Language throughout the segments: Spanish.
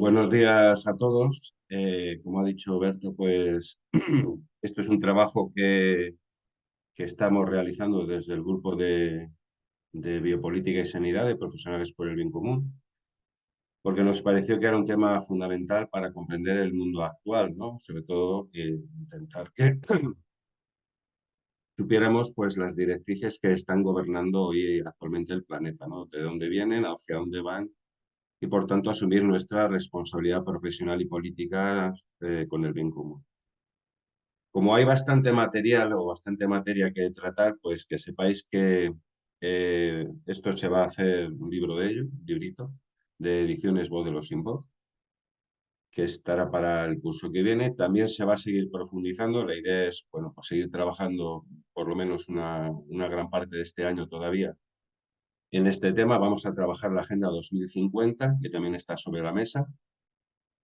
Buenos días a todos. Como ha dicho Berto, pues esto es un trabajo que estamos realizando desde el grupo de Biopolítica y Sanidad de Profesionales por el Bien Común, porque nos pareció que era un tema fundamental para comprender el mundo actual, ¿no? Sobre todo intentar que supiéramos pues, las directrices que están gobernando hoy actualmente el planeta, ¿no? De dónde vienen, hacia dónde van y, por tanto, asumir nuestra responsabilidad profesional y política con el bien común. Como hay bastante material o bastante materia que tratar, pues que sepáis que esto se va a hacer un libro de ello, un librito, de ediciones Voz de los Sin Voz, que estará para el curso que viene. También se va a seguir profundizando. La idea es, bueno, pues seguir trabajando por lo menos una gran parte de este año todavía en este tema. Vamos a trabajar la Agenda 2050, que también está sobre la mesa,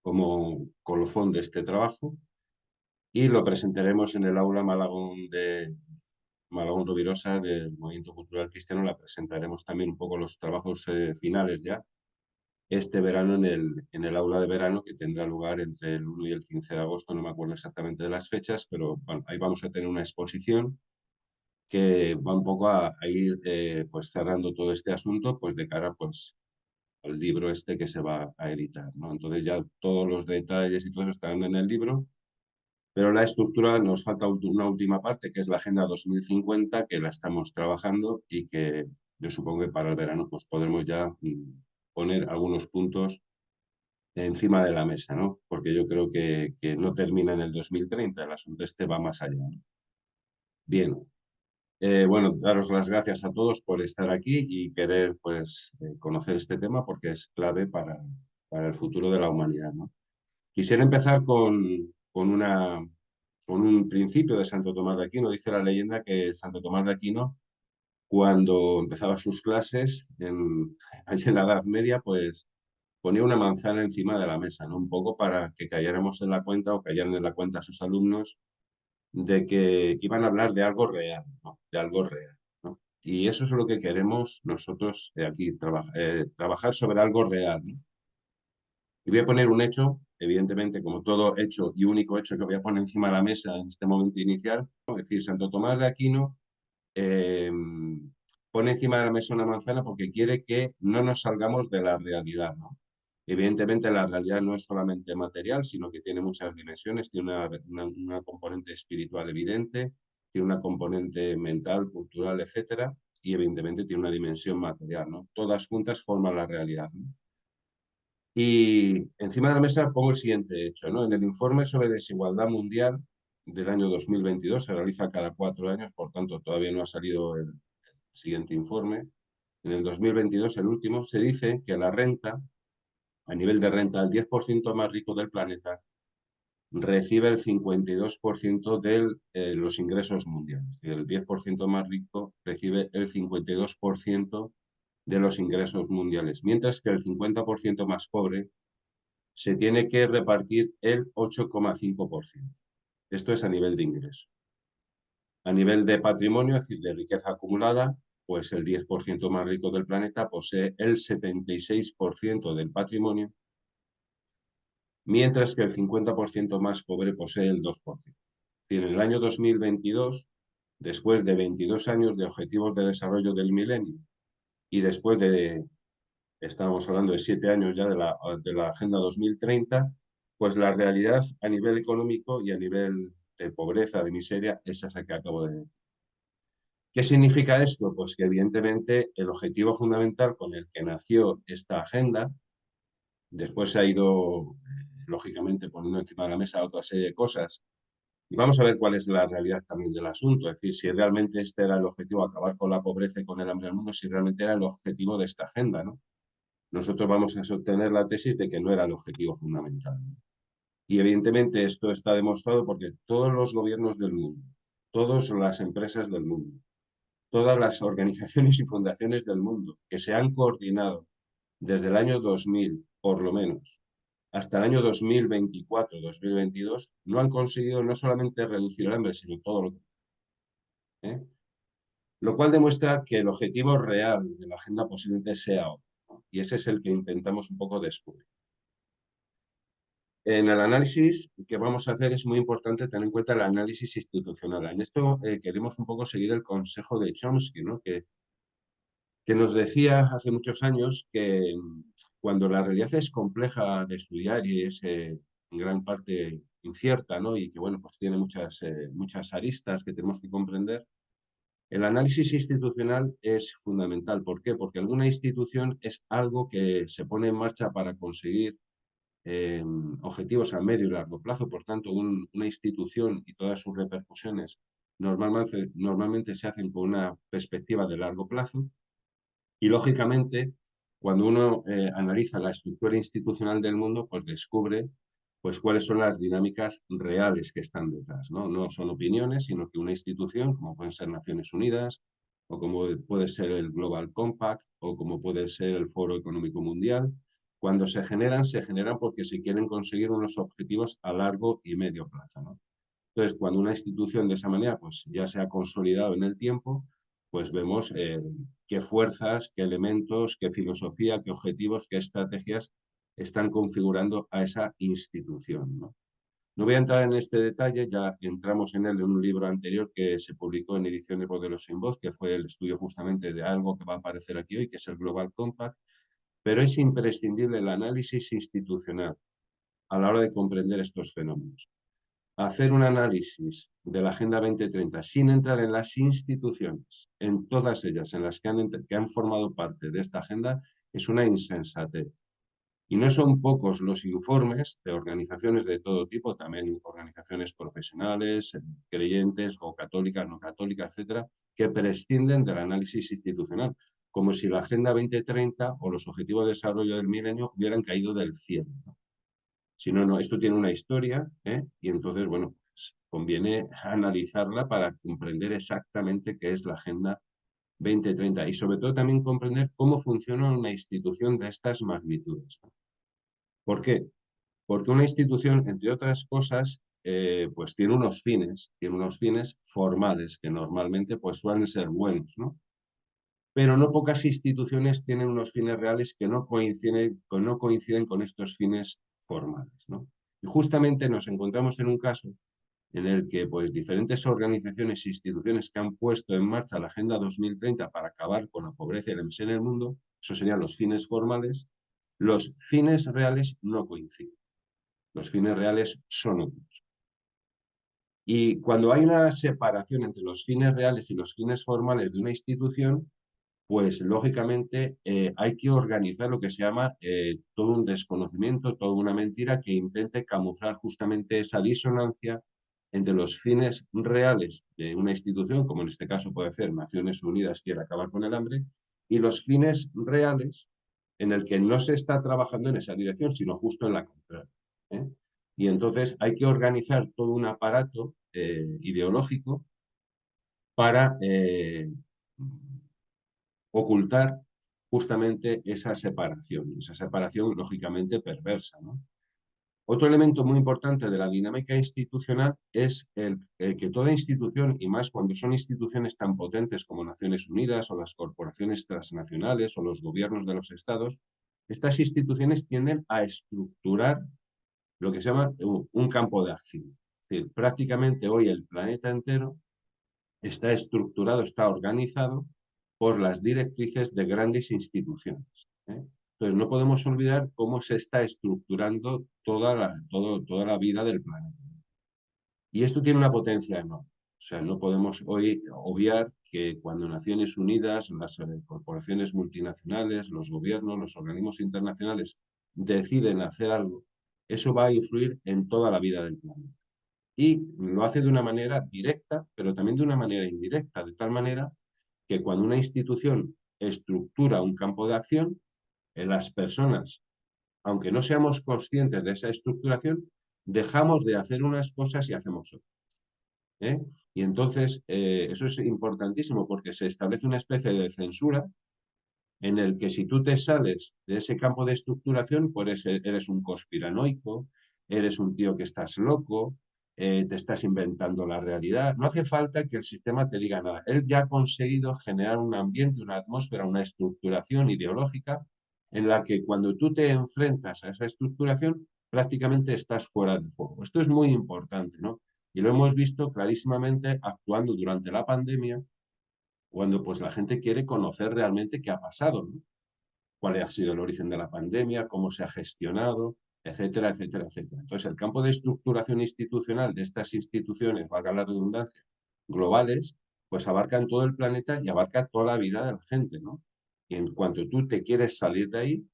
como colofón de este trabajo, y lo presentaremos en el aula Malagón Rovirosa del Movimiento Cultural Cristiano. La presentaremos también un poco los trabajos finales ya este verano en el aula de verano, que tendrá lugar entre el 1 y el 15 de agosto. No me acuerdo exactamente de las fechas, pero bueno, ahí vamos a tener una exposición que va un poco a ir pues cerrando todo este asunto pues de cara pues al libro este que se va a editar, ¿no? Entonces ya todos los detalles y todo eso estarán en el libro. Pero la estructura nos falta una última parte, que es la Agenda 2050, que la estamos trabajando y que yo supongo que para el verano pues podremos ya poner algunos puntos encima de la mesa, ¿no? Porque yo creo que no termina en el 2030, el asunto este va más allá, ¿no? Bien, bueno, daros las gracias a todos por estar aquí y querer pues conocer este tema porque es clave para el futuro de la humanidad, ¿no? Quisiera empezar con un principio de Santo Tomás de Aquino. Dice la leyenda que Santo Tomás de Aquino, cuando empezaba sus clases allí en la Edad Media, pues ponía una manzana encima de la mesa, ¿no? Un poco para que cayéramos en la cuenta o cayeran en la cuenta a sus alumnos de que iban a hablar de algo real, ¿no? De algo real, ¿no? Y eso es lo que queremos nosotros aquí, trabajar sobre algo real, ¿no? Y voy a poner un hecho, evidentemente, como todo hecho y único hecho que voy a poner encima de la mesa en este momento inicial, ¿no? Es decir, Santo Tomás de Aquino eh, pone encima de la mesa una manzana porque quiere que no nos salgamos de la realidad, ¿no? Evidentemente, la realidad no es solamente material, sino que tiene muchas dimensiones, tiene una componente espiritual evidente, tiene una componente mental, cultural, etcétera, y evidentemente tiene una dimensión material, ¿no? Todas juntas forman la realidad, ¿no? Y encima de la mesa pongo el siguiente hecho, ¿no? En el informe sobre desigualdad mundial del año 2022, se realiza cada 4 años, por tanto todavía no ha salido el siguiente informe. En el 2022, el último, se dice que la renta, a nivel de renta, el 10% más rico del planeta recibe el 52% de los ingresos mundiales. Es decir, el 10% más rico recibe el 52% de los ingresos mundiales, mientras que el 50% más pobre se tiene que repartir el 8,5%. Esto es a nivel de ingreso. A nivel de patrimonio, es decir, de riqueza acumulada, pues el 10% más rico del planeta posee el 76% del patrimonio, mientras que el 50% más pobre posee el 2%. En el año 2022, después de 22 años de objetivos de desarrollo del milenio y después estamos hablando de 7 años ya de la Agenda 2030, pues la realidad a nivel económico y a nivel de pobreza, de miseria, es esa que acabo de decir. ¿Qué significa esto? Pues que evidentemente el objetivo fundamental con el que nació esta agenda, después se ha ido, lógicamente, poniendo encima de la mesa otra serie de cosas, y vamos a ver cuál es la realidad también del asunto, es decir, si realmente este era el objetivo, acabar con la pobreza y con el hambre del mundo, si realmente era el objetivo de esta agenda, ¿no? Nosotros vamos a sostener la tesis de que no era el objetivo fundamental. Y evidentemente esto está demostrado porque todos los gobiernos del mundo, todas las empresas del mundo, todas las organizaciones y fundaciones del mundo que se han coordinado desde el año 2000, por lo menos, hasta el año 2024-2022, no han conseguido no solamente reducir el hambre, sino todo lo que... ¿eh? Lo cual demuestra que el objetivo real de la agenda posiblemente sea otro, ¿no? Y ese es el que intentamos un poco descubrir. En el análisis que vamos a hacer es muy importante tener en cuenta el análisis institucional. En esto queremos un poco seguir el consejo de Chomsky, ¿no? Que nos decía hace muchos años que cuando la realidad es compleja de estudiar y es en gran parte incierta, ¿no? Y que bueno, pues tiene muchas aristas que tenemos que comprender, el análisis institucional es fundamental. ¿Por qué? Porque alguna institución es algo que se pone en marcha para conseguir objetivos a medio y largo plazo. Por tanto, una institución y todas sus repercusiones normalmente se hacen con una perspectiva de largo plazo. Y lógicamente, cuando uno analiza la estructura institucional del mundo, pues descubre pues cuáles son las dinámicas reales que están detrás, ¿no? No son opiniones, sino que una institución, como pueden ser Naciones Unidas, o como puede ser el Global Compact, o como puede ser el Foro Económico Mundial, cuando se generan porque se quieren conseguir unos objetivos a largo y medio plazo, ¿no? Entonces, cuando una institución de esa manera pues, ya se ha consolidado en el tiempo, pues vemos qué fuerzas, qué elementos, qué filosofía, qué objetivos, qué estrategias están configurando a esa institución, ¿no? No voy a entrar en este detalle, ya entramos en él en un libro anterior que se publicó en Ediciones Modelos sin Voz, que fue el estudio justamente de algo que va a aparecer aquí hoy, que es el Global Compact, pero es imprescindible el análisis institucional a la hora de comprender estos fenómenos. Hacer un análisis de la Agenda 2030 sin entrar en las instituciones, en todas ellas, en las que han formado parte de esta agenda, es una insensatez. Y no son pocos los informes de organizaciones de todo tipo, también organizaciones profesionales, creyentes o católicas, no católicas, etcétera, que prescinden del análisis institucional, como si la Agenda 2030 o los Objetivos de Desarrollo del Milenio hubieran caído del cielo, ¿no? Si no, no, esto tiene una historia, ¿eh? Y entonces, bueno, pues conviene analizarla para comprender exactamente qué es la Agenda 2030 y sobre todo también comprender cómo funciona una institución de estas magnitudes, ¿no? ¿Por qué? Porque una institución, entre otras cosas, pues tiene unos fines formales que normalmente pues suelen ser buenos, ¿no? Pero no pocas instituciones tienen unos fines reales que no coinciden con estos fines formales, ¿no? Y justamente nos encontramos en un caso en el que pues, diferentes organizaciones e instituciones que han puesto en marcha la Agenda 2030 para acabar con la pobreza y la miseria en el mundo, eso serían los fines formales, los fines reales no coinciden. Los fines reales son otros. Y cuando hay una separación entre los fines reales y los fines formales de una institución, pues lógicamente hay que organizar lo que se llama todo un desconocimiento, toda una mentira que intente camuflar justamente esa disonancia entre los fines reales de una institución, como en este caso puede ser Naciones Unidas quiere acabar con el hambre, y los fines reales en el que no se está trabajando en esa dirección, sino justo en la contraria, ¿eh? Y entonces hay que organizar todo un aparato ideológico para ocultar justamente esa separación lógicamente perversa, ¿no? Otro elemento muy importante de la dinámica institucional es que toda institución, y más cuando son instituciones tan potentes como Naciones Unidas o las corporaciones transnacionales o los gobiernos de los estados, estas instituciones tienden a estructurar lo que se llama un campo de acción. Es decir, prácticamente hoy el planeta entero está estructurado, está organizado por las directrices de grandes instituciones, ¿eh? Entonces, no podemos olvidar cómo se está estructurando toda la vida del planeta. Y esto tiene una potencia enorme. O sea, no podemos hoy obviar que cuando Naciones Unidas, las corporaciones multinacionales, los gobiernos, los organismos internacionales deciden hacer algo, eso va a influir en toda la vida del planeta. Y lo hace de una manera directa, pero también de una manera indirecta, de tal manera que cuando una institución estructura un campo de acción, las personas, aunque no seamos conscientes de esa estructuración, dejamos de hacer unas cosas y hacemos otras, ¿eh? Y entonces eso es importantísimo porque se establece una especie de censura en el que si tú te sales de ese campo de estructuración, pues eres un conspiranoico, eres un tío que estás loco, te estás inventando la realidad. No hace falta que el sistema te diga nada. Él ya ha conseguido generar un ambiente, una atmósfera, una estructuración ideológica en la que cuando tú te enfrentas a esa estructuración, prácticamente estás fuera de juego. Esto es muy importante, ¿no? Y lo hemos visto clarísimamente actuando durante la pandemia, cuando pues la gente quiere conocer realmente qué ha pasado, ¿no? Cuál ha sido el origen de la pandemia, cómo se ha gestionado, etcétera, etcétera, etcétera. Entonces, el campo de estructuración institucional de estas instituciones, valga la redundancia, globales, pues abarcan todo el planeta y abarca toda la vida de la gente, ¿no? Y en cuanto tú te quieres salir de ahí,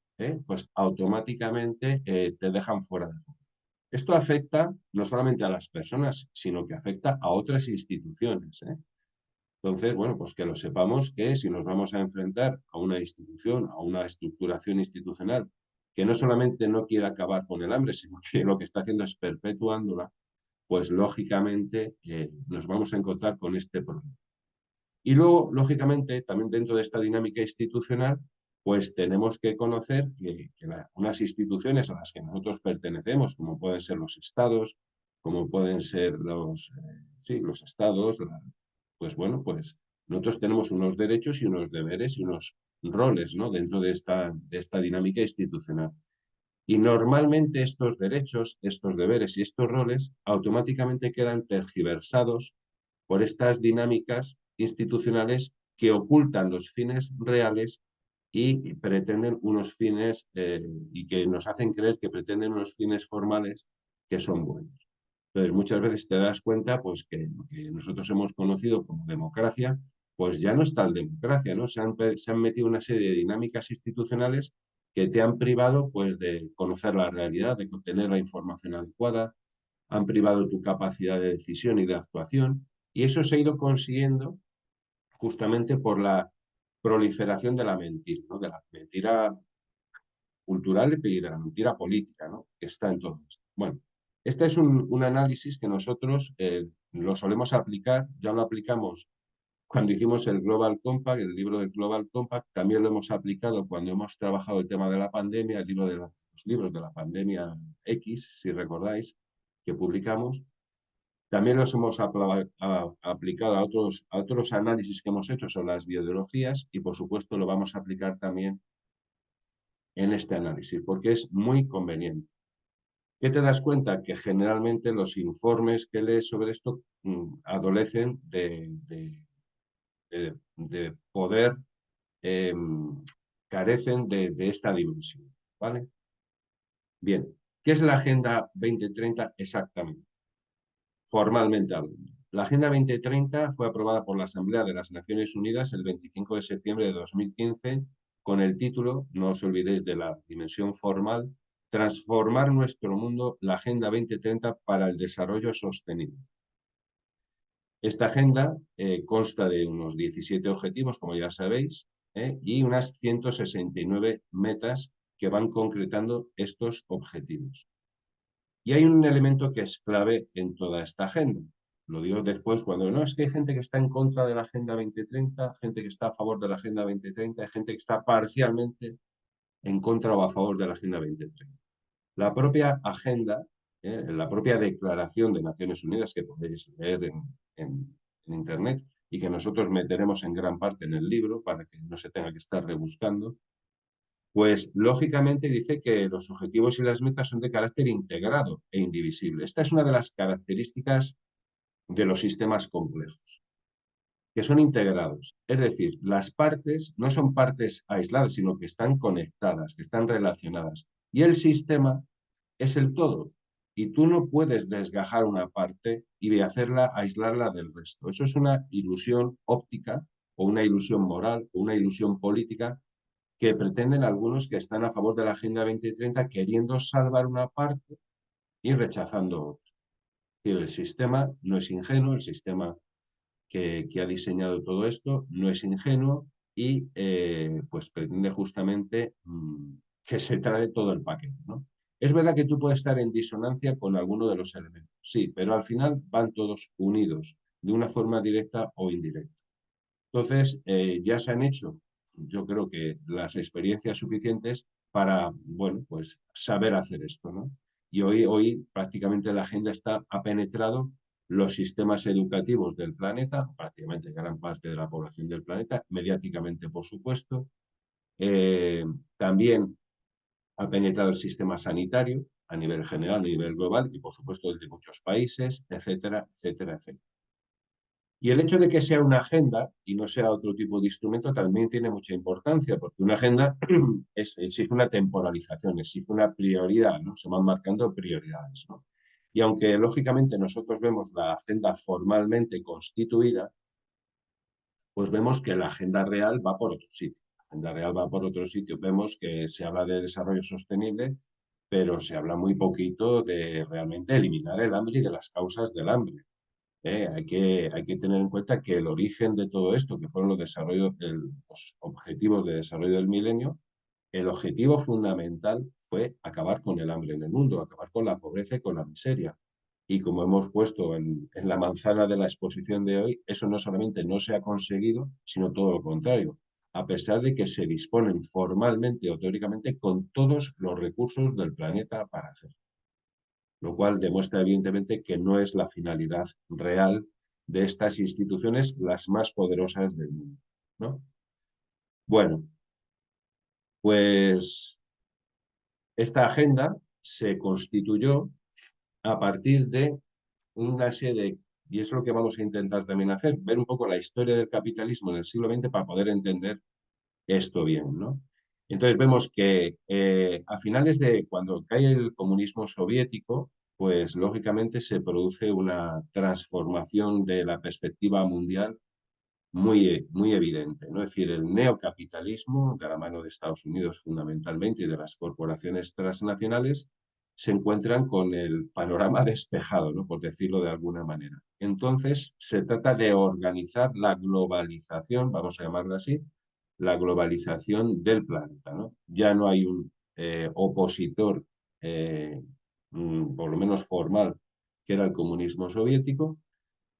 pues automáticamente te dejan fuera de juego. Esto afecta no solamente a las personas, sino que afecta a otras instituciones, ¿eh? Entonces, bueno, pues que lo sepamos que si nos vamos a enfrentar a una institución, a una estructuración institucional que no solamente no quiere acabar con el hambre, sino que lo que está haciendo es perpetuándola, pues lógicamente nos vamos a encontrar con este problema. Y luego, lógicamente, también dentro de esta dinámica institucional, pues tenemos que conocer que unas instituciones a las que nosotros pertenecemos, como pueden ser los estados, como pueden ser sí, los estados, pues bueno, pues nosotros tenemos unos derechos y unos deberes y unos roles, ¿no? Dentro de esta dinámica institucional. Y normalmente estos derechos, estos deberes y estos roles automáticamente quedan tergiversados por estas dinámicas institucionales que ocultan los fines reales y pretenden unos fines y que nos hacen creer que pretenden unos fines formales que son buenos. Entonces, muchas veces te das cuenta pues, que lo que nosotros hemos conocido como democracia, pues ya no es tal democracia, ¿no? Se han metido una serie de dinámicas institucionales que te han privado pues, de conocer la realidad, de obtener la información adecuada, han privado tu capacidad de decisión y de actuación, y eso se ha ido consiguiendo justamente por la proliferación de la mentira, ¿no? De la mentira cultural y de la mentira política, ¿no? Que está en todo esto. Bueno, este es un análisis que nosotros lo solemos aplicar, ya lo aplicamos cuando hicimos el Global Compact, el libro del Global Compact, también lo hemos aplicado cuando hemos trabajado el tema de la pandemia, el libro de los libros de la pandemia X, si recordáis, que publicamos. También los hemos aplicado a otros análisis que hemos hecho sobre las biologías y, por supuesto, lo vamos a aplicar también en este análisis, porque es muy conveniente. ¿Qué te das cuenta? Que generalmente los informes que lees sobre esto adolecen de poder, eh, carecen de esta dimensión, ¿vale? Bien, ¿qué es la Agenda 2030 exactamente? Formalmente hablando. La Agenda 2030 fue aprobada por la Asamblea de las Naciones Unidas el 25 de septiembre de 2015 con el título, no os olvidéis de la dimensión formal, Transformar nuestro mundo, la Agenda 2030 para el desarrollo sostenible. Esta agenda consta de unos 17 objetivos, como ya sabéis, y unas 169 metas que van concretando estos objetivos. Y hay un elemento que es clave en toda esta agenda. Lo digo después cuando no es que hay gente que está en contra de la Agenda 2030, gente que está a favor de la Agenda 2030, hay gente que está parcialmente en contra o a favor de la Agenda 2030. La propia agenda, la propia Declaración de Naciones Unidas que podéis leer en Internet y que nosotros meteremos en gran parte en el libro para que no se tenga que estar rebuscando, pues lógicamente dice que los objetivos y las metas son de carácter integrado e indivisible. Esta es una de las características de los sistemas complejos, que son integrados. Es decir, las partes no son partes aisladas, sino que están conectadas, que están relacionadas. Y el sistema es el todo. Y tú no puedes desgajar una parte y hacerla, aislarla del resto. Eso es una ilusión óptica o una ilusión moral o una ilusión política que pretenden algunos que están a favor de la Agenda 2030 queriendo salvar una parte y rechazando otra. Es decir, el sistema no es ingenuo, el sistema que ha diseñado todo esto no es ingenuo y pues pretende justamente que se trae todo el paquete, ¿no? Es verdad que tú puedes estar en disonancia con alguno de los elementos, sí, pero al final van todos unidos de una forma directa o indirecta. Entonces, ya se han hecho, yo creo que las experiencias suficientes para, bueno, pues saber hacer esto, ¿no? Y hoy prácticamente la agenda ha penetrado los sistemas educativos del planeta, prácticamente gran parte de la población del planeta, mediáticamente, por supuesto. También ha penetrado el sistema sanitario, a nivel general, a nivel global, y por supuesto desde muchos países, etcétera, etcétera, etcétera. Y el hecho de que sea una agenda y no sea otro tipo de instrumento también tiene mucha importancia, porque una agenda exige una temporalización, exige una prioridad, ¿no? Se van marcando prioridades, ¿no? Y aunque lógicamente nosotros vemos la agenda formalmente constituida, pues vemos que la agenda real va por otro sitio. La agenda real va por otro sitio. Vemos que se habla de desarrollo sostenible, pero se habla muy poquito de realmente eliminar el hambre y de las causas del hambre. Hay que tener en cuenta que el origen de todo esto, que fueron los objetivos de desarrollo del milenio, el objetivo fundamental fue acabar con el hambre en el mundo, acabar con la pobreza y con la miseria. Y como hemos puesto en la manzana de la exposición de hoy, eso no solamente no se ha conseguido, sino todo lo contrario, a pesar de que se disponen formalmente o teóricamente con todos los recursos del planeta para hacerlo, lo cual demuestra evidentemente que no es la finalidad real de estas instituciones las más poderosas del mundo, ¿no? Bueno, pues esta agenda se constituyó a partir de una serie, y es lo que vamos a intentar también hacer, ver un poco la historia del capitalismo en el siglo XX para poder entender esto bien, ¿no? Entonces vemos que a finales de cuando cae el comunismo soviético, pues lógicamente se produce una transformación de la perspectiva mundial muy evidente, ¿no? Es decir, el neocapitalismo, de la mano de Estados Unidos fundamentalmente y de las corporaciones transnacionales, se encuentran con el panorama despejado, ¿no? Por decirlo de alguna manera. Entonces, se trata de organizar la globalización, vamos a llamarla así, la globalización del planeta, ¿no? Ya no hay un opositor, por lo menos formal, que era el comunismo soviético,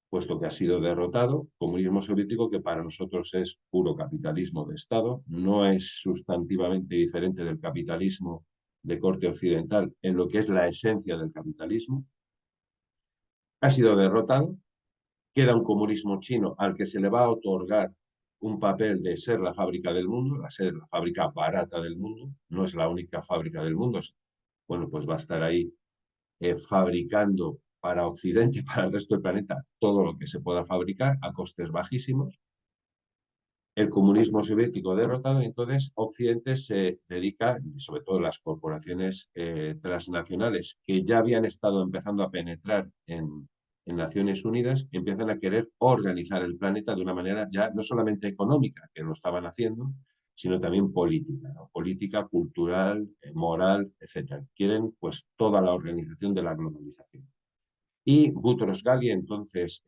puesto que ha sido derrotado, comunismo soviético que para nosotros es puro capitalismo de Estado, no es sustantivamente diferente del capitalismo de corte occidental en lo que es la esencia del capitalismo, ha sido derrotado, queda un comunismo chino al que se le va a otorgar un papel de ser la fábrica del mundo, a ser la fábrica barata del mundo, no es la única fábrica del mundo, bueno, pues va a estar ahí fabricando para Occidente y para el resto del planeta todo lo que se pueda fabricar a costes bajísimos. El comunismo soviético derrotado, entonces Occidente se dedica, sobre todo las corporaciones transnacionales que ya habían estado empezando a penetrar en Naciones Unidas, empiezan a querer organizar el planeta de una manera ya no solamente económica, que lo estaban haciendo, sino también política, ¿no? Política, cultural, moral, etc. Quieren pues toda la organización de la globalización. Y Boutros Ghali, entonces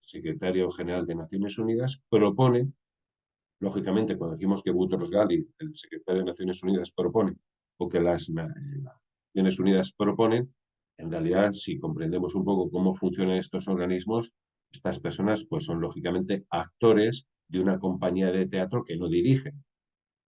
secretario general de Naciones Unidas, propone, lógicamente, cuando decimos que Boutros Ghali, el secretario de Naciones Unidas, propone, o que las Naciones Unidas proponen, en realidad, si comprendemos un poco cómo funcionan estos organismos, estas personas pues son lógicamente actores de una compañía de teatro que no dirigen.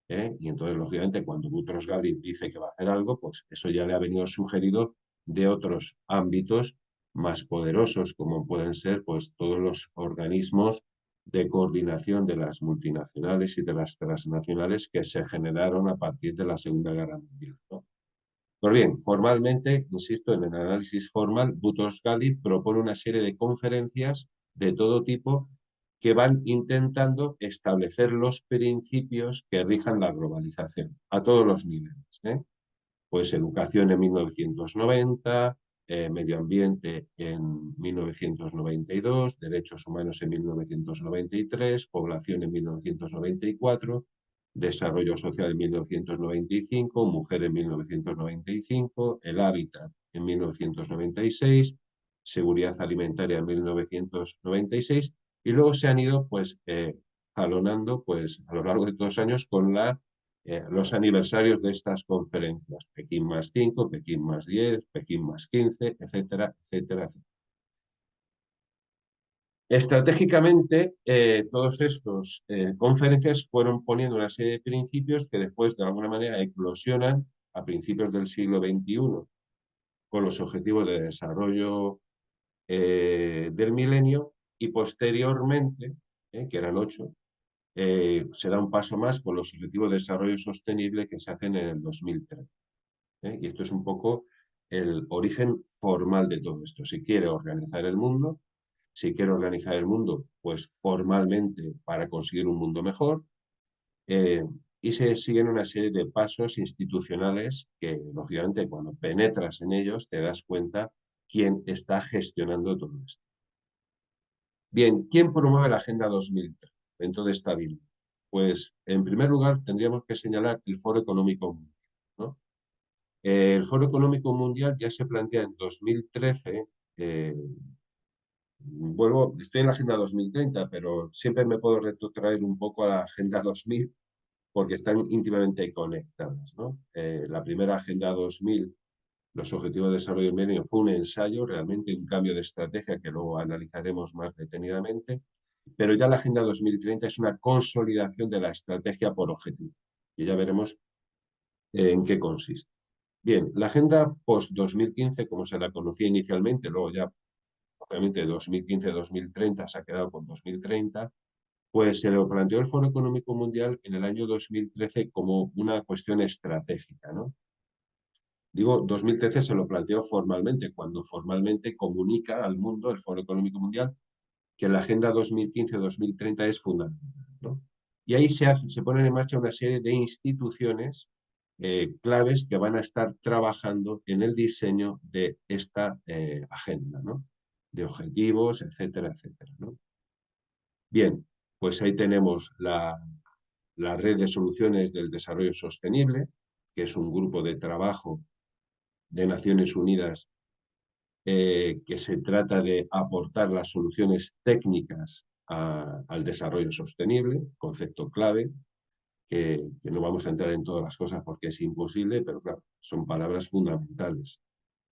Y entonces, lógicamente, cuando Boutros Ghali dice que va a hacer algo, pues eso ya le ha venido sugerido de otros ámbitos más poderosos, como pueden ser pues todos los organismos de coordinación de las multinacionales y de las transnacionales que se generaron a partir de la Segunda Guerra Mundial, ¿no? Pues bien, formalmente, insisto, en el análisis formal, Boutros Ghali propone una serie de conferencias de todo tipo que van intentando establecer los principios que rijan la globalización a todos los niveles, ¿eh? Pues educación en 1990, medio ambiente en 1992, derechos humanos en 1993, población en 1994, desarrollo social en 1995, mujer en 1995, el hábitat en 1996, seguridad alimentaria en 1996, y luego se han ido pues jalonando pues a lo largo de todos los años con los aniversarios de estas conferencias, Pekín más 5, Pekín más 10, Pekín más 15, etcétera, etcétera, etcétera. Estratégicamente, todos estos conferencias fueron poniendo una serie de principios que después, de alguna manera, eclosionan a principios del siglo XXI con los objetivos de desarrollo del milenio y posteriormente, que eran 8, se da un paso más con los objetivos de desarrollo sostenible que se hacen en el 2003. Y esto es un poco el origen formal de todo esto. Si quiere organizar el mundo, pues formalmente para conseguir un mundo mejor, eh, y se siguen una serie de pasos institucionales que, lógicamente, cuando penetras en ellos, te das cuenta quién está gestionando todo esto. Bien, ¿quién promueve la Agenda 2030 dentro de esta Biblia? Pues, en primer lugar, tendríamos que señalar el Foro Económico Mundial, ¿no? El Foro Económico Mundial ya se plantea en 2013, estoy en la Agenda 2030, pero siempre me puedo retrotraer un poco a la Agenda 2000 porque están íntimamente conectadas, ¿no? La primera Agenda 2000, los Objetivos de Desarrollo del Milenio, fue un ensayo, realmente un cambio de estrategia que luego analizaremos más detenidamente, pero ya la Agenda 2030 es una consolidación de la estrategia por objetivo, y ya veremos en qué consiste. Bien, la Agenda post-2015, como se la conocía inicialmente, luego ya, obviamente, 2015-2030 se ha quedado con 2030, pues se lo planteó el Foro Económico Mundial en el año 2013 como una cuestión estratégica, ¿no? Digo, 2013 se lo planteó formalmente, cuando formalmente comunica al mundo el Foro Económico Mundial que la Agenda 2015-2030 es fundamental, ¿no? Y ahí se ponen en marcha una serie de instituciones claves que van a estar trabajando en el diseño de esta agenda, ¿no? De objetivos, etcétera, etcétera, ¿no? Bien, pues ahí tenemos la Red de Soluciones del Desarrollo Sostenible, que es un grupo de trabajo de Naciones Unidas que se trata de aportar las soluciones técnicas al desarrollo sostenible, concepto clave, que no vamos a entrar en todas las cosas porque es imposible, pero claro, son palabras fundamentales.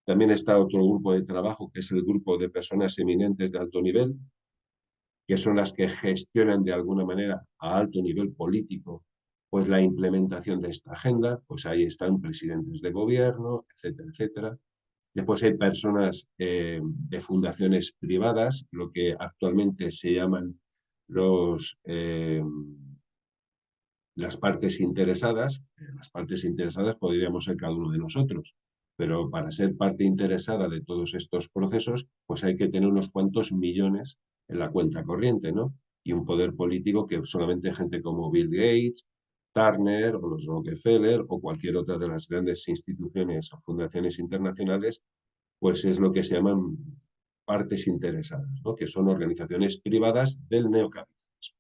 También está otro grupo de trabajo, que es el grupo de personas eminentes de alto nivel, que son las que gestionan de alguna manera a alto nivel político pues la implementación de esta agenda, pues ahí están presidentes de gobierno, etcétera, etcétera. Después hay personas de fundaciones privadas, lo que actualmente se llaman las partes interesadas. Las partes interesadas podríamos ser cada uno de nosotros, pero para ser parte interesada de todos estos procesos, pues hay que tener unos cuantos millones en la cuenta corriente, ¿no? Y un poder político que solamente gente como Bill Gates, Turner o los Rockefeller o cualquier otra de las grandes instituciones o fundaciones internacionales, pues es lo que se llaman partes interesadas, ¿no? Que son organizaciones privadas del neocapitalismo.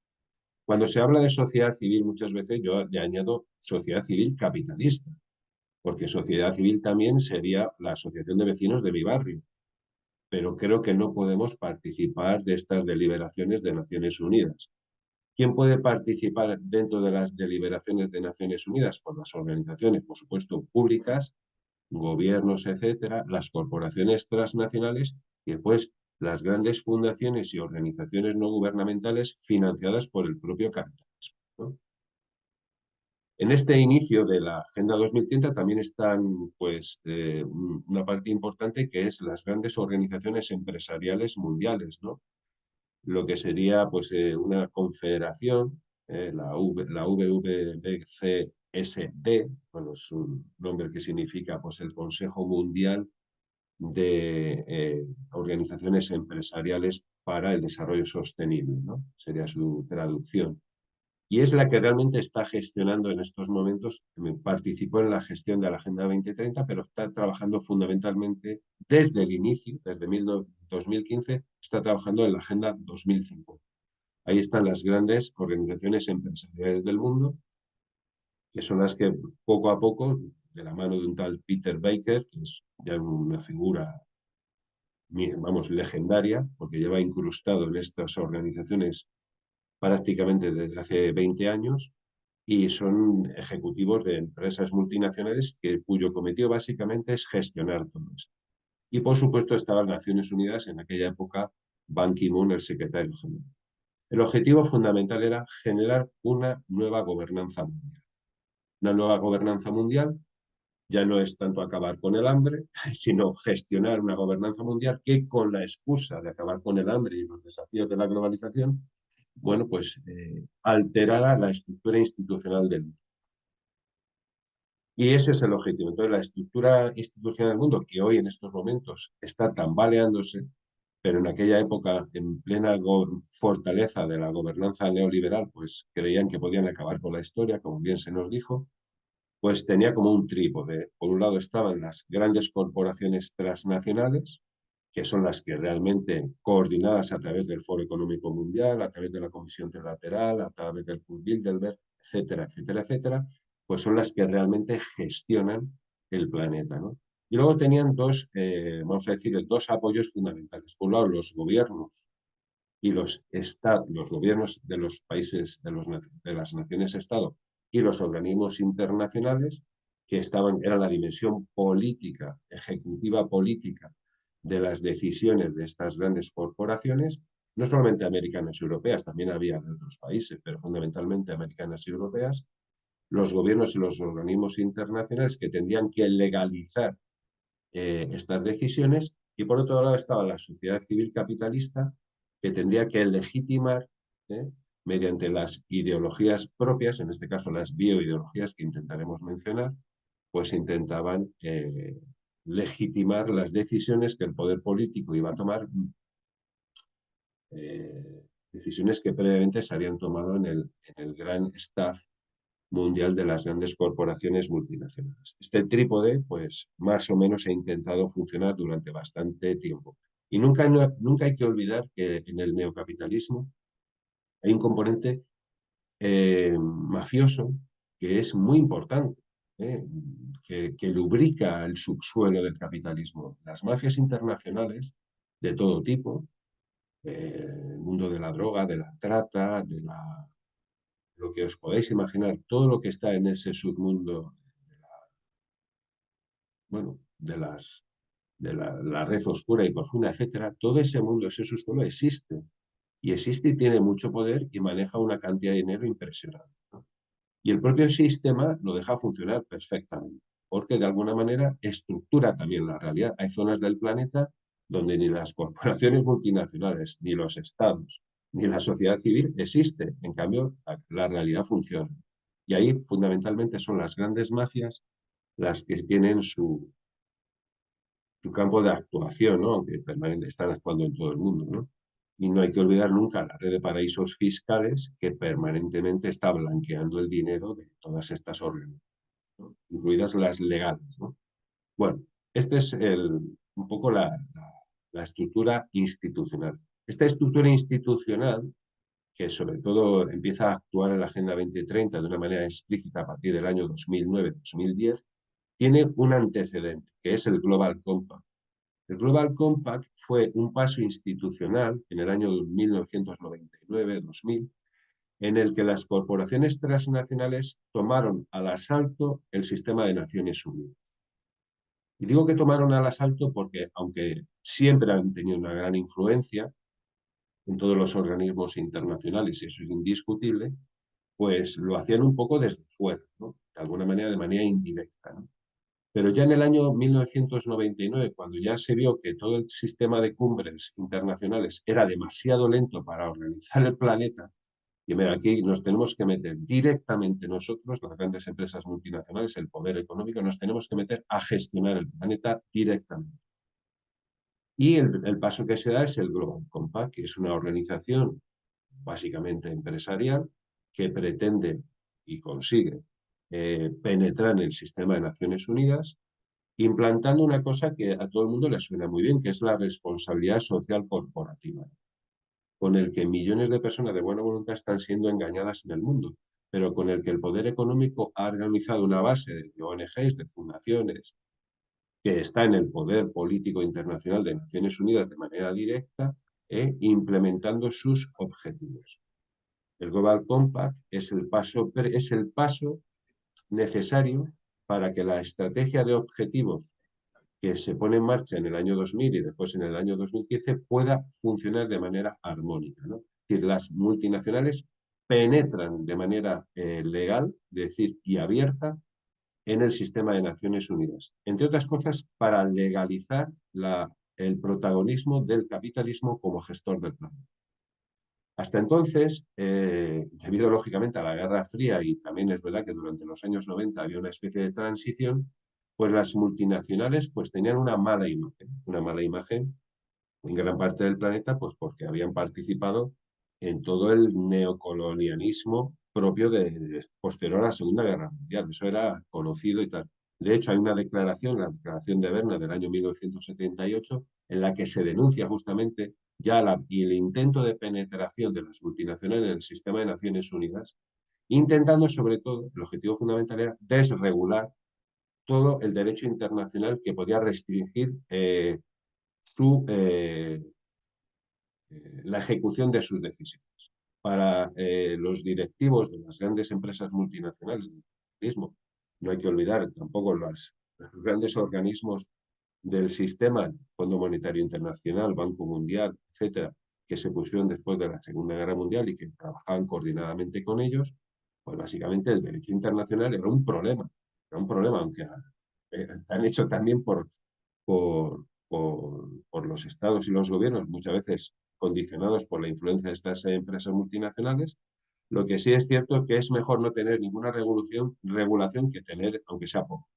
Cuando se habla de sociedad civil, muchas veces yo le añado sociedad civil capitalista, porque sociedad civil también sería la asociación de vecinos de mi barrio, pero creo que no podemos participar de estas deliberaciones de Naciones Unidas. ¿Quién puede participar dentro de las deliberaciones de Naciones Unidas? Pues las organizaciones, por supuesto, públicas, gobiernos, etcétera, las corporaciones transnacionales y después las grandes fundaciones y organizaciones no gubernamentales financiadas por el propio capitalismo, ¿no? En este inicio de la Agenda 2030 también están pues, una parte importante que es las grandes organizaciones empresariales mundiales, ¿no? Lo que sería pues, una confederación, la WWBCSD, bueno, es un nombre que significa pues, el Consejo Mundial de Organizaciones Empresariales para el Desarrollo Sostenible, ¿no? Sería su traducción. Y es la que realmente está gestionando en estos momentos, participó en la gestión de la Agenda 2030, pero está trabajando fundamentalmente desde el inicio, desde 2015, está trabajando en la Agenda 2050. Ahí están las grandes organizaciones empresariales del mundo, que son las que poco a poco, de la mano de un tal Peter Baker, que es ya una figura, vamos, legendaria, porque lleva incrustado en estas organizaciones prácticamente desde hace 20 años, y son ejecutivos de empresas multinacionales cuyo cometido básicamente es gestionar todo esto. Y por supuesto estaban Naciones Unidas en aquella época, Ban Ki-moon, el secretario general. El objetivo fundamental era generar una nueva gobernanza mundial. Una nueva gobernanza mundial ya no es tanto acabar con el hambre, sino gestionar una gobernanza mundial que, con la excusa de acabar con el hambre y los desafíos de la globalización, bueno, pues alterara la estructura institucional del mundo. Y ese es el objetivo. Entonces, la estructura institucional del mundo, que hoy en estos momentos está tambaleándose, pero en aquella época, en plena fortaleza de la gobernanza neoliberal, pues creían que podían acabar con la historia, como bien se nos dijo, pues tenía como un trípode. Por un lado estaban las grandes corporaciones transnacionales, que son las que realmente, coordinadas a través del Foro Económico Mundial, a través de la Comisión Trilateral, a través del Club Bilderberg, etcétera, etcétera, etcétera, pues son las que realmente gestionan el planeta, ¿no? Y luego tenían dos, vamos a decir, dos apoyos fundamentales. Por un lado, los gobiernos y los gobiernos de los países, de las naciones-estado y los organismos internacionales, que eran la dimensión política, ejecutiva política de las decisiones de estas grandes corporaciones, no solamente americanas y europeas, también había de otros países, pero fundamentalmente americanas y europeas, los gobiernos y los organismos internacionales que tendrían que legalizar estas decisiones, y por otro lado estaba la sociedad civil capitalista que tendría que legitimar ¿eh? mediante las ideologías propias, en este caso las bioideologías que intentaremos mencionar, pues intentaban legitimar las decisiones que el poder político iba a tomar, decisiones que previamente se habían tomado en el gran staff mundial de las grandes corporaciones multinacionales. Este trípode, pues, más o menos ha intentado funcionar durante bastante tiempo. Y nunca hay que olvidar que en el neocapitalismo hay un componente mafioso que es muy importante, ¿eh? que lubrica el subsuelo del capitalismo. Las mafias internacionales de todo tipo, el mundo de la droga, de la trata, lo que os podéis imaginar, todo lo que está en ese submundo, bueno, la red oscura y profunda, etcétera, todo ese mundo, ese subsuelo existe. Y existe y tiene mucho poder y maneja una cantidad de dinero impresionante, ¿no? Y el propio sistema lo deja funcionar perfectamente, porque de alguna manera estructura también la realidad. Hay zonas del planeta donde ni las corporaciones multinacionales, ni los estados, ni la sociedad civil existe. En cambio, la realidad funciona. Y ahí fundamentalmente son las grandes mafias las que tienen su campo de actuación, ¿no? Aunque permanente, están actuando en todo el mundo, ¿no? Y no hay que olvidar nunca la red de paraísos fiscales que permanentemente está blanqueando el dinero de todas estas organizaciones, ¿no? Incluidas las legales, ¿no? Bueno, este es un poco la estructura institucional. Esta estructura institucional, que sobre todo empieza a actuar en la Agenda 2030 de una manera explícita a partir del año 2009-2010, tiene un antecedente, que es el Global Compact. El Global Compact fue un paso institucional en el año 1999-2000, en el que las corporaciones transnacionales tomaron al asalto el sistema de Naciones Unidas. Y digo que tomaron al asalto porque, aunque siempre han tenido una gran influencia en todos los organismos internacionales, y eso es indiscutible, pues lo hacían un poco desde fuera, ¿no? De alguna manera, de manera indirecta, ¿no? Pero ya en el año 1999, cuando ya se vio que todo el sistema de cumbres internacionales era demasiado lento para organizar el planeta, y mira, aquí nos tenemos que meter directamente nosotros, las grandes empresas multinacionales, el poder económico, nos tenemos que meter a gestionar el planeta directamente. Y el paso que se da es el Global Compact, que es una organización básicamente empresarial que pretende y consigue penetrar en el sistema de Naciones Unidas, implantando una cosa que a todo el mundo le suena muy bien, que es la responsabilidad social corporativa, con el que millones de personas de buena voluntad están siendo engañadas en el mundo, pero con el que el poder económico ha organizado una base de ONGs, de fundaciones, que está en el poder político internacional de Naciones Unidas de manera directa, implementando sus objetivos. El Global Compact es el paso necesario para que la estrategia de objetivos que se pone en marcha en el año 2000 y después en el año 2015 pueda funcionar de manera armónica, ¿no? Es decir, las multinacionales penetran de manera legal, es decir, y abierta en el sistema de Naciones Unidas, entre otras cosas para legalizar el protagonismo del capitalismo como gestor del planeta. Hasta entonces, debido lógicamente a la Guerra Fría, y también es verdad que durante los años 90 había una especie de transición, pues las multinacionales pues tenían una mala imagen en gran parte del planeta, pues porque habían participado en todo el neocolonialismo propio posterior a la Segunda Guerra Mundial. Eso era conocido y tal. De hecho, hay una declaración, la Declaración de Berna del año 1978, en la que se denuncia justamente ya el intento de penetración de las multinacionales en el sistema de Naciones Unidas, intentando sobre todo, el objetivo fundamental era desregular todo el derecho internacional que podía restringir su la ejecución de sus decisiones. Para los directivos de las grandes empresas multinacionales del capitalismo, no hay que olvidar tampoco los grandes organismos del sistema, Fondo Monetario Internacional, Banco Mundial, etcétera, que se pusieron después de la Segunda Guerra Mundial y que trabajaban coordinadamente con ellos, pues básicamente el derecho internacional era un problema, aunque han hecho también por los estados y los gobiernos, muchas veces condicionados por la influencia de estas empresas multinacionales. Lo que sí es cierto es que es mejor no tener ninguna regulación que tener, aunque sea poco.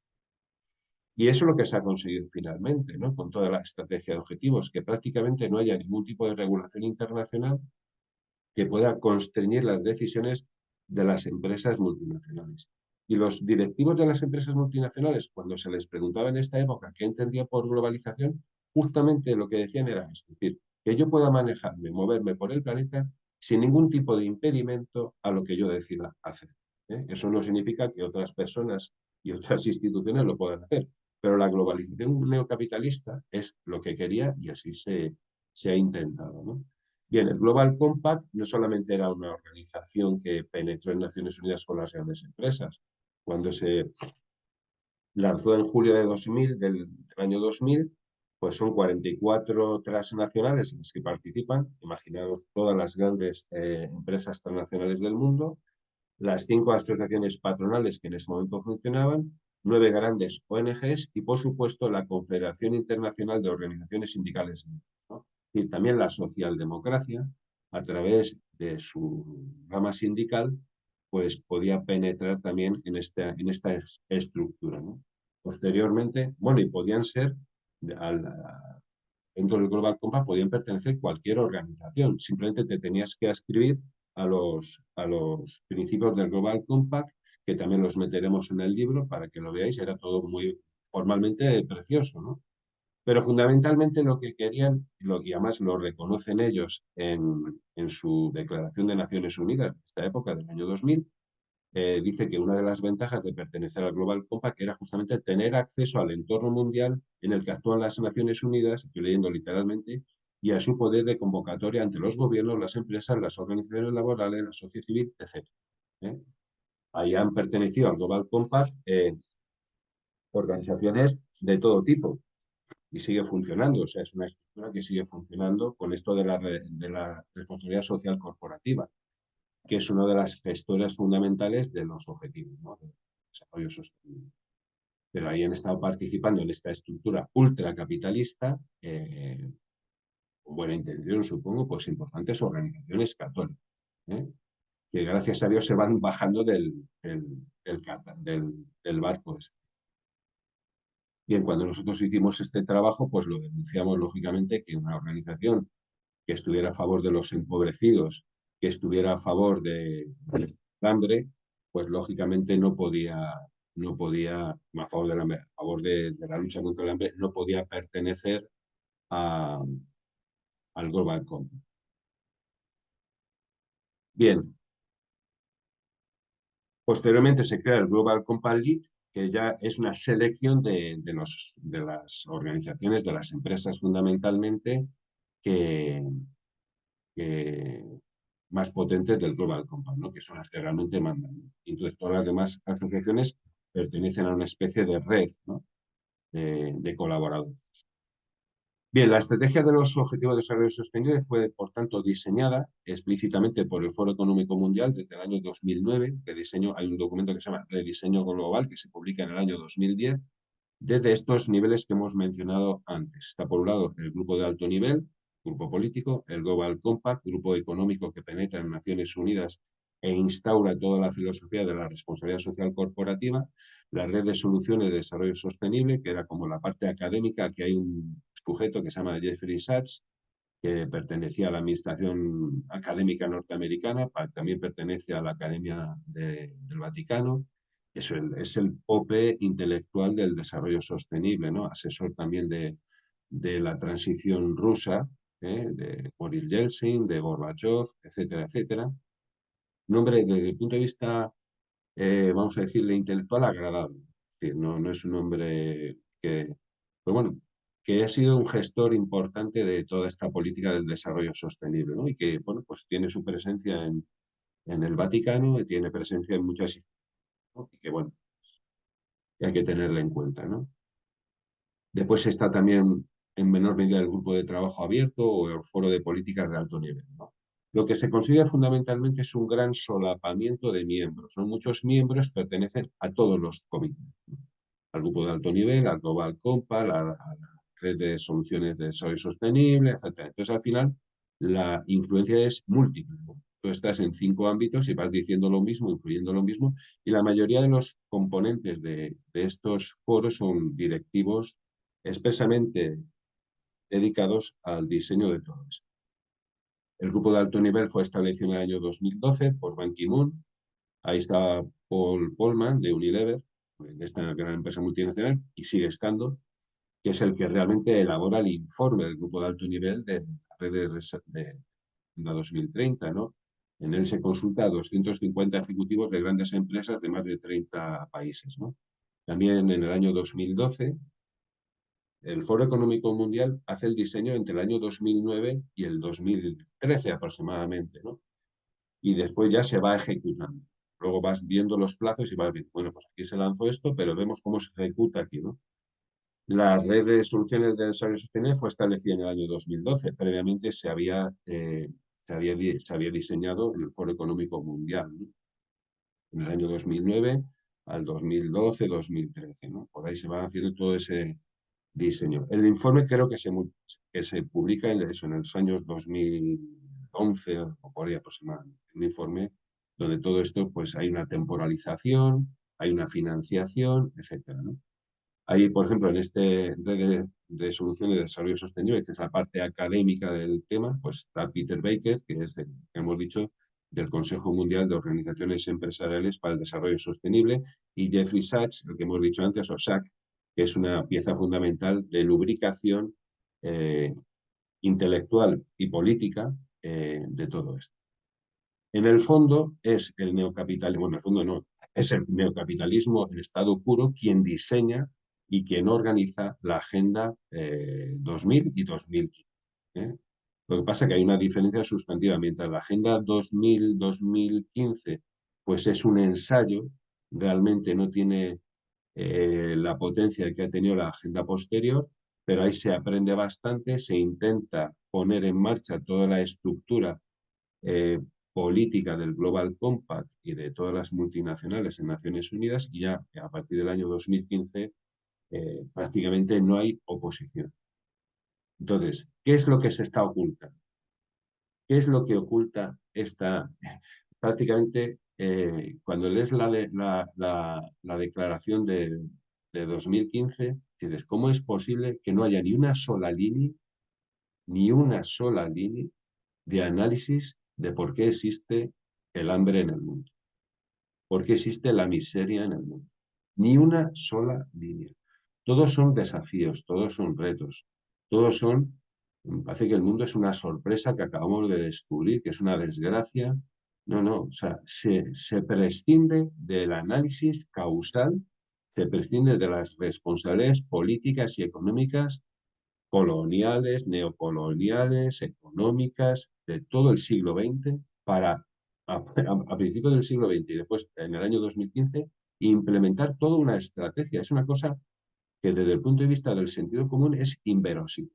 Y eso es lo que se ha conseguido finalmente, ¿no? Con toda la estrategia de objetivos, que prácticamente no haya ningún tipo de regulación internacional que pueda constreñir las decisiones de las empresas multinacionales. Y los directivos de las empresas multinacionales, cuando se les preguntaba en esta época qué entendía por globalización, justamente lo que decían era esto, es decir, que yo pueda manejarme, moverme por el planeta sin ningún tipo de impedimento a lo que yo decida hacer. Eso no significa que otras personas y otras instituciones lo puedan hacer, pero la globalización neocapitalista es lo que quería y así se ha intentado, ¿no? Bien, el Global Compact no solamente era una organización que penetró en Naciones Unidas con las grandes empresas. Cuando se lanzó en julio de 2000, del año 2000, pues son 44 transnacionales en las que participan. Imaginaos todas las grandes empresas transnacionales del mundo, las 5 asociaciones patronales que en ese momento funcionaban, 9 grandes ONGs y, por supuesto, la Confederación Internacional de Organizaciones Sindicales, ¿no? Y también la socialdemocracia, a través de su rama sindical, pues podía penetrar también en esta estructura, ¿no? Posteriormente, bueno, y podían ser, al, dentro del Global Compact, podían pertenecer cualquier organización. Simplemente te tenías que adscribir a los principios del Global Compact, que también los meteremos en el libro para que lo veáis. Era todo muy formalmente precioso, ¿no? Pero fundamentalmente lo que querían, y además lo reconocen ellos en su Declaración de Naciones Unidas de esta época, del año 2000, dice que una de las ventajas de pertenecer al Global Compact era justamente tener acceso al entorno mundial en el que actúan las Naciones Unidas, estoy leyendo literalmente, y a su poder de convocatoria ante los gobiernos, las empresas, las organizaciones laborales, la sociedad civil, etc. ¿Eh? Ahí han pertenecido al Global Compact organizaciones de todo tipo y sigue funcionando. O sea, es una estructura que sigue funcionando con esto de la responsabilidad social corporativa, que es una de las gestoras fundamentales de los objetivos, ¿no?, de desarrollo sostenible. Pero ahí han estado participando en esta estructura ultracapitalista, con buena intención, supongo, pues importantes organizaciones católicas, ¿eh? Que gracias a Dios se van bajando del barco este. Bien, cuando nosotros hicimos este trabajo, pues lo denunciamos lógicamente, que una organización que estuviera a favor de los empobrecidos, que estuviera a favor del hambre, pues lógicamente no podía, a favor del hambre, a favor de la lucha contra el hambre, no podía pertenecer a, al Global Compact. Bien, posteriormente se crea el Global Compact Lead, que ya es una selección de las organizaciones, de las empresas fundamentalmente, que, que más potentes del Global Compact, ¿no?, que son las que realmente mandan. Y entonces todas las demás asociaciones pertenecen a una especie de red, ¿no?, de colaboradores. Bien, la estrategia de los Objetivos de Desarrollo Sostenible fue, por tanto, diseñada explícitamente por el Foro Económico Mundial desde el año 2009, que hay un documento que se llama Rediseño Global, que se publica en el año 2010, desde estos niveles que hemos mencionado antes. Está por un lado el grupo de alto nivel, grupo político, el Global Compact, grupo económico que penetra en Naciones Unidas e instaura toda la filosofía de la responsabilidad social corporativa, la red de soluciones de desarrollo sostenible, que era como la parte académica, que hay un sujeto que se llama Jeffrey Sachs, que pertenecía a la Administración Académica Norteamericana, también pertenece a la Academia del Vaticano, es el pope intelectual del desarrollo sostenible, ¿no? Asesor también de la transición rusa, de Boris Yeltsin, de Gorbachev, etcétera, etcétera. Un hombre desde el punto de vista, vamos a decirle, intelectual agradable. Es decir, no es un hombre que, pues bueno, que ha sido un gestor importante de toda esta política del desarrollo sostenible, ¿no? Y que, bueno, pues tiene su presencia en el Vaticano y tiene presencia en muchas, ¿no? Y que, bueno, hay que tenerla en cuenta, ¿no? Después está también, en menor medida, el grupo de trabajo abierto o el foro de políticas de alto nivel, ¿no? Lo que se consigue fundamentalmente es un gran solapamiento de miembros, ¿no? Muchos miembros pertenecen a todos los comités, ¿no? Al grupo de alto nivel, al Global Compact, a la red de soluciones de desarrollo sostenible, etcétera. Entonces, al final, la influencia es múltiple, ¿no? Tú estás en 5 ámbitos y vas diciendo lo mismo, influyendo lo mismo, y la mayoría de los componentes de estos foros son directivos expresamente dedicados al diseño de todo esto. El grupo de alto nivel fue establecido en el año 2012 por Ban Ki-moon. Ahí está Paul Polman de Unilever, de esta gran empresa multinacional, y sigue estando, que es el que realmente elabora el informe del grupo de alto nivel de la red de 2030, ¿no? En él se consulta a 250 ejecutivos de grandes empresas de más de 30 países, ¿no? También en el año 2012 el Foro Económico Mundial hace el diseño entre el año 2009 y el 2013 aproximadamente, ¿no? Y después ya se va ejecutando. Luego vas viendo los plazos y vas viendo, bueno, pues aquí se lanzó esto, pero vemos cómo se ejecuta aquí, ¿no? La red de soluciones de desarrollo sostenible fue establecida en el año 2012. Previamente se había diseñado en el Foro Económico Mundial, ¿no? En el año 2009 al 2012, 2013, ¿no? Por ahí se va haciendo todo ese diseño. El informe creo que se publica en eso, en los años 2011 o por ahí aproximadamente. Un informe donde todo esto, pues hay una temporalización, hay una financiación, etcétera, ¿no? Ahí, por ejemplo, en este red de soluciones de desarrollo sostenible, que es la parte académica del tema, pues está Peter Baker, que es, que hemos dicho, del Consejo Mundial de Organizaciones Empresariales para el Desarrollo Sostenible, y Jeffrey Sachs, el que hemos dicho antes, o SAC, que es una pieza fundamental de lubricación eh, intelectual y política de todo esto. En el fondo es el neocapitalismo, bueno, en el fondo no, es el neocapitalismo en estado puro quien diseña y quien organiza la Agenda 2000 y 2015. ¿Eh? Lo que pasa es que hay una diferencia sustantiva. Mientras la Agenda 2000-2015 pues es un ensayo, realmente no tiene la potencia que ha tenido la agenda posterior, pero ahí se aprende bastante, se intenta poner en marcha toda la estructura eh, política del Global Compact y de todas las multinacionales en Naciones Unidas, y ya a partir del año 2015 prácticamente no hay oposición. Entonces, ¿qué es lo que se está ocultando? ¿Qué es lo que oculta esta? Prácticamente, cuando lees la declaración de 2015, dices, ¿cómo es posible que no haya ni una sola línea de análisis de por qué existe el hambre en el mundo? ¿Por qué existe la miseria en el mundo? Ni una sola línea. Todos son desafíos, todos son retos, todos son... Me parece que el mundo es una sorpresa que acabamos de descubrir, que es una desgracia. No, o sea, se prescinde del análisis causal, se prescinde de las responsabilidades políticas y económicas coloniales, neocoloniales, económicas, de todo el siglo XX, para a principios del siglo XX y después, en el año 2015, implementar toda una estrategia. Es una cosa que desde el punto de vista del sentido común es inverosímil.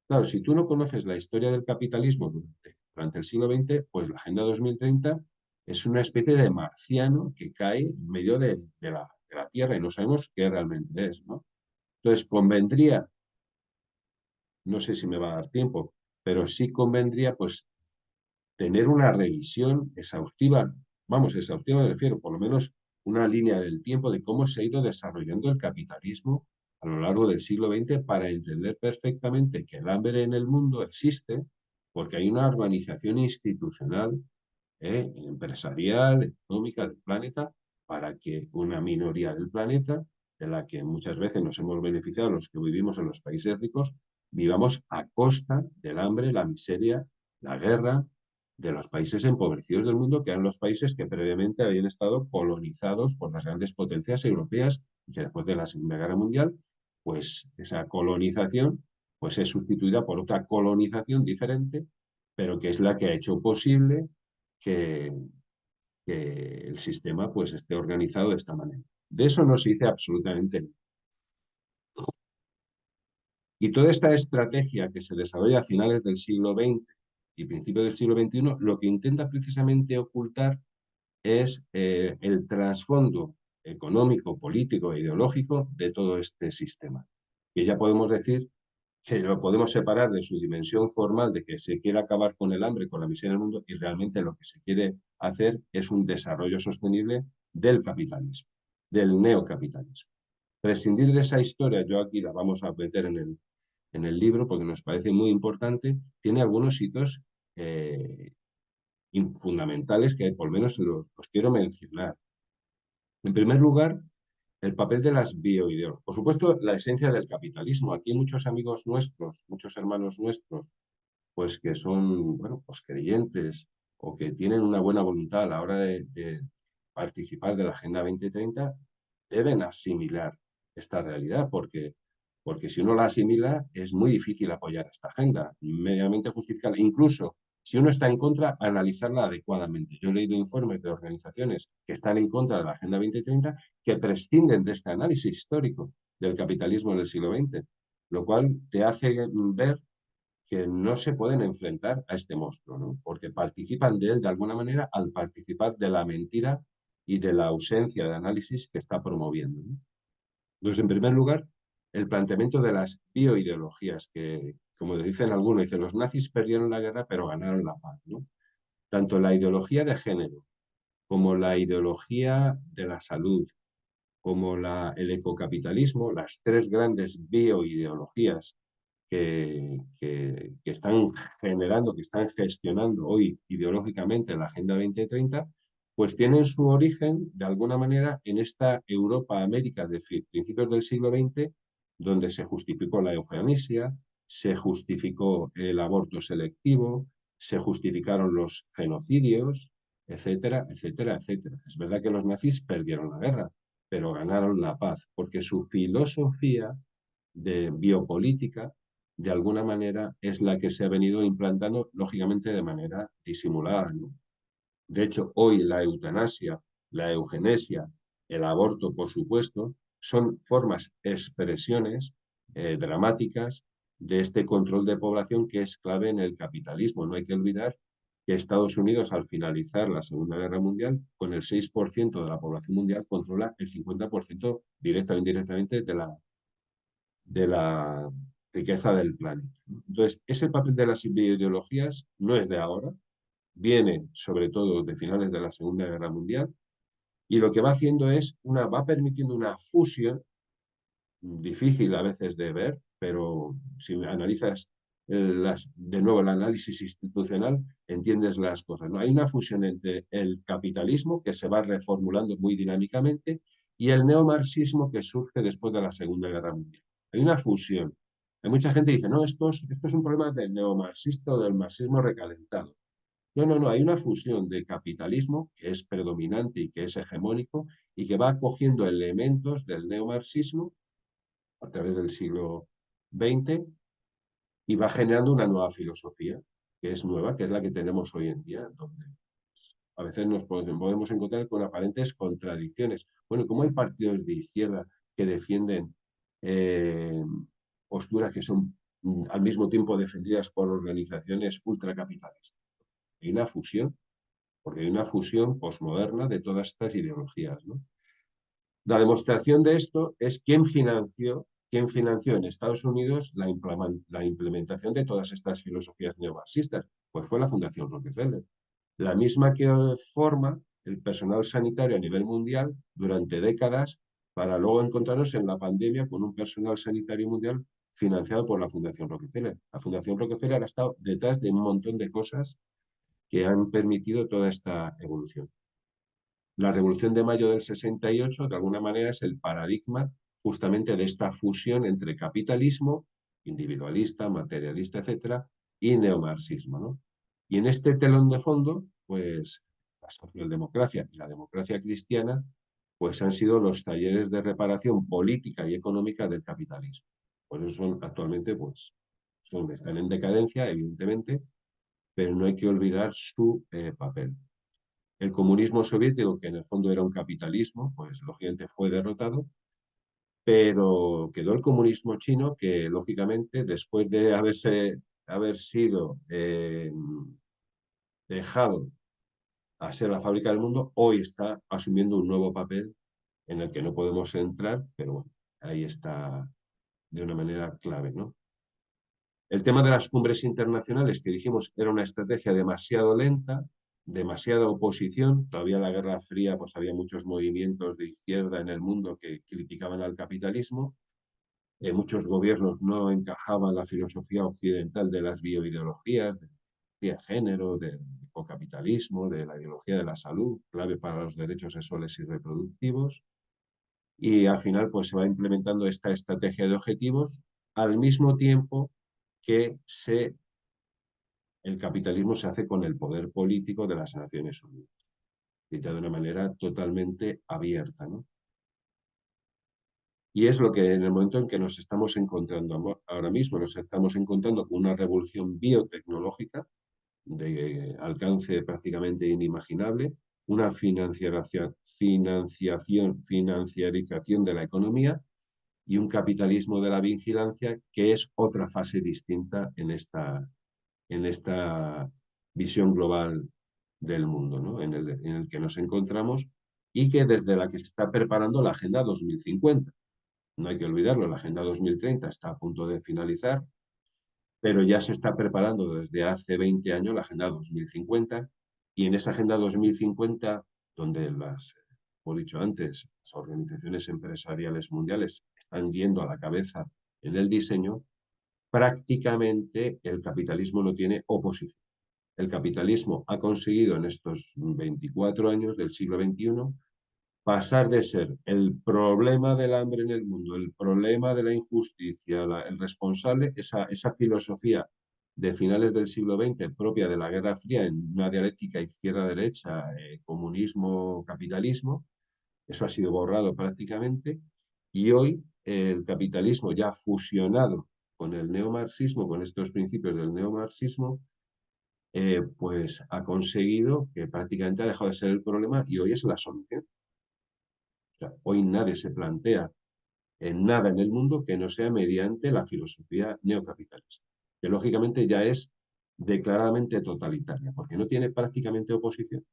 Claro, si tú no conoces la historia del capitalismo durante el siglo XX, pues la Agenda 2030 es una especie de marciano que cae en medio de la Tierra y no sabemos qué realmente es, ¿no? Entonces, convendría, no sé si me va a dar tiempo, pero sí convendría pues tener una revisión exhaustiva, vamos, exhaustiva me refiero, por lo menos una línea del tiempo de cómo se ha ido desarrollando el capitalismo a lo largo del siglo XX para entender perfectamente que el hambre en el mundo existe porque hay una organización institucional, empresarial, económica del planeta, para que una minoría del planeta, de la que muchas veces nos hemos beneficiado los que vivimos en los países ricos, vivamos a costa del hambre, la miseria, la guerra de los países empobrecidos del mundo, que eran los países que previamente habían estado colonizados por las grandes potencias europeas y que después de la Segunda Guerra Mundial, pues esa colonización pues es sustituida por otra colonización diferente, pero que es la que ha hecho posible que, que el sistema pues esté organizado de esta manera. De eso no se dice absolutamente nada. Y toda esta estrategia que se desarrolla a finales del siglo XX y principios del siglo XXI, lo que intenta precisamente ocultar es el trasfondo económico, político e ideológico de todo este sistema. Que ya podemos decir que lo podemos separar de su dimensión formal de que se quiere acabar con el hambre, con la miseria en el mundo, y realmente lo que se quiere hacer es un desarrollo sostenible del capitalismo, del neocapitalismo. Prescindir de esa historia, yo aquí la vamos a meter en el libro porque nos parece muy importante, tiene algunos hitos fundamentales que por lo menos los quiero mencionar. En primer lugar, el papel de las bioideologías. Por supuesto, la esencia del capitalismo. Aquí muchos amigos nuestros, muchos hermanos nuestros, pues que son, bueno, pues creyentes o que tienen una buena voluntad a la hora de participar de la Agenda 2030, deben asimilar esta realidad, porque si uno la asimila es muy difícil apoyar esta agenda, mediamente justificada. Incluso si uno está en contra, analizarla adecuadamente. Yo he leído informes de organizaciones que están en contra de la Agenda 2030 que prescinden de este análisis histórico del capitalismo en el siglo XX, lo cual te hace ver que no se pueden enfrentar a este monstruo, ¿no? Porque participan de él de alguna manera al participar de la mentira y de la ausencia de análisis que está promoviendo, ¿no? Entonces, en primer lugar, el planteamiento de las bioideologías, que, como dicen algunos, dicen, los nazis perdieron la guerra pero ganaron la paz, ¿no? Tanto la ideología de género como la ideología de la salud, como el ecocapitalismo, las tres grandes bioideologías que están generando, que están gestionando hoy ideológicamente la Agenda 2030, pues tienen su origen, de alguna manera, en esta Europa-América de principios del siglo XX, donde se justificó la eugenia, se justificó el aborto selectivo, se justificaron los genocidios, etcétera, etcétera, etcétera. Es verdad que los nazis perdieron la guerra, pero ganaron la paz, porque su filosofía de biopolítica, de alguna manera, es la que se ha venido implantando, lógicamente, de manera disimulada, ¿no? De hecho, hoy la eutanasia, la eugenesia, el aborto, por supuesto, son formas, expresiones dramáticas de este control de población que es clave en el capitalismo. No hay que olvidar que Estados Unidos, al finalizar la Segunda Guerra Mundial, con el 6% de la población mundial, controla el 50% directa o indirectamente de la riqueza del planeta. Entonces, ese papel de las ideologías no es de ahora, viene sobre todo de finales de la Segunda Guerra Mundial, y lo que va haciendo va permitiendo una fusión difícil a veces de ver, pero si analizas de nuevo el análisis institucional, entiendes las cosas, ¿no? Hay una fusión entre el capitalismo, que se va reformulando muy dinámicamente, y el neomarxismo que surge después de la Segunda Guerra Mundial. Hay una fusión. Hay mucha gente que dice, no, esto es un problema del neomarxista o del marxismo recalentado. No, no, no, hay una fusión de capitalismo que es predominante y que es hegemónico y que va cogiendo elementos del neomarxismo a través del siglo XX y va generando una nueva filosofía que es nueva, que es la que tenemos hoy en día, donde a veces nos podemos encontrar con aparentes contradicciones. Bueno, como hay partidos de izquierda que defienden eh, posturas que son al mismo tiempo defendidas por organizaciones ultracapitalistas. Hay una fusión, porque hay una fusión posmoderna de todas estas ideologías, ¿no? La demostración de esto es quién financió ¿quién financió en Estados Unidos la implementación de todas estas filosofías neomarxistas? Pues fue la Fundación Rockefeller. La misma que forma el personal sanitario a nivel mundial durante décadas para luego encontrarnos en la pandemia con un personal sanitario mundial financiado por la Fundación Rockefeller. La Fundación Rockefeller ha estado detrás de un montón de cosas que han permitido toda esta evolución. La Revolución de Mayo del 68, de alguna manera, es el paradigma justamente de esta fusión entre capitalismo, individualista, materialista, etcétera, y neomarxismo, ¿no? Y en este telón de fondo, pues la socialdemocracia y la democracia cristiana, pues han sido los talleres de reparación política y económica del capitalismo. Por eso son actualmente, pues, están en decadencia, evidentemente, pero no hay que olvidar su papel. El comunismo soviético, que en el fondo era un capitalismo, pues lógicamente fue derrotado, pero quedó el comunismo chino que lógicamente después de haber sido dejado a ser la fábrica del mundo, hoy está asumiendo un nuevo papel en el que no podemos entrar, pero bueno, ahí está de una manera clave, ¿no? El tema de las cumbres internacionales, que dijimos era una estrategia demasiado lenta, demasiada oposición. Todavía en la Guerra Fría pues había muchos movimientos de izquierda en el mundo que criticaban al capitalismo. Muchos gobiernos no encajaban la filosofía occidental de las bioideologías, de género, del ecocapitalismo, de la ideología de la salud, clave para los derechos sexuales y reproductivos. Y al final pues se va implementando esta estrategia de objetivos al mismo tiempo que el capitalismo se hace con el poder político de las Naciones Unidas, y de una manera totalmente abierta, ¿no? Y es lo que en el momento en que nos estamos encontrando ahora mismo, nos estamos encontrando con una revolución biotecnológica de alcance prácticamente inimaginable, una financiarización de la economía y un capitalismo de la vigilancia que es otra fase distinta en esta visión global del mundo, ¿no? En el que nos encontramos y que desde la que se está preparando la Agenda 2050. No hay que olvidarlo, la Agenda 2030 está a punto de finalizar, pero ya se está preparando desde hace 20 años la Agenda 2050 y en esa Agenda 2050, donde como he dicho antes, las organizaciones empresariales mundiales están yendo a la cabeza en el diseño, prácticamente el capitalismo no tiene oposición. El capitalismo ha conseguido en estos 24 años del siglo XXI pasar de ser el problema del hambre en el mundo, el problema de la injusticia, el responsable, esa filosofía de finales del siglo XX propia de la Guerra Fría en una dialéctica izquierda-derecha, comunismo-capitalismo, eso ha sido borrado prácticamente y hoy el capitalismo ya fusionado con el neomarxismo, con estos principios del neomarxismo, pues ha conseguido que prácticamente ha dejado de ser el problema y hoy es la solución. O sea, hoy nadie se plantea en nada en el mundo que no sea mediante la filosofía neocapitalista, que lógicamente ya es declaradamente totalitaria, porque no tiene prácticamente oposición,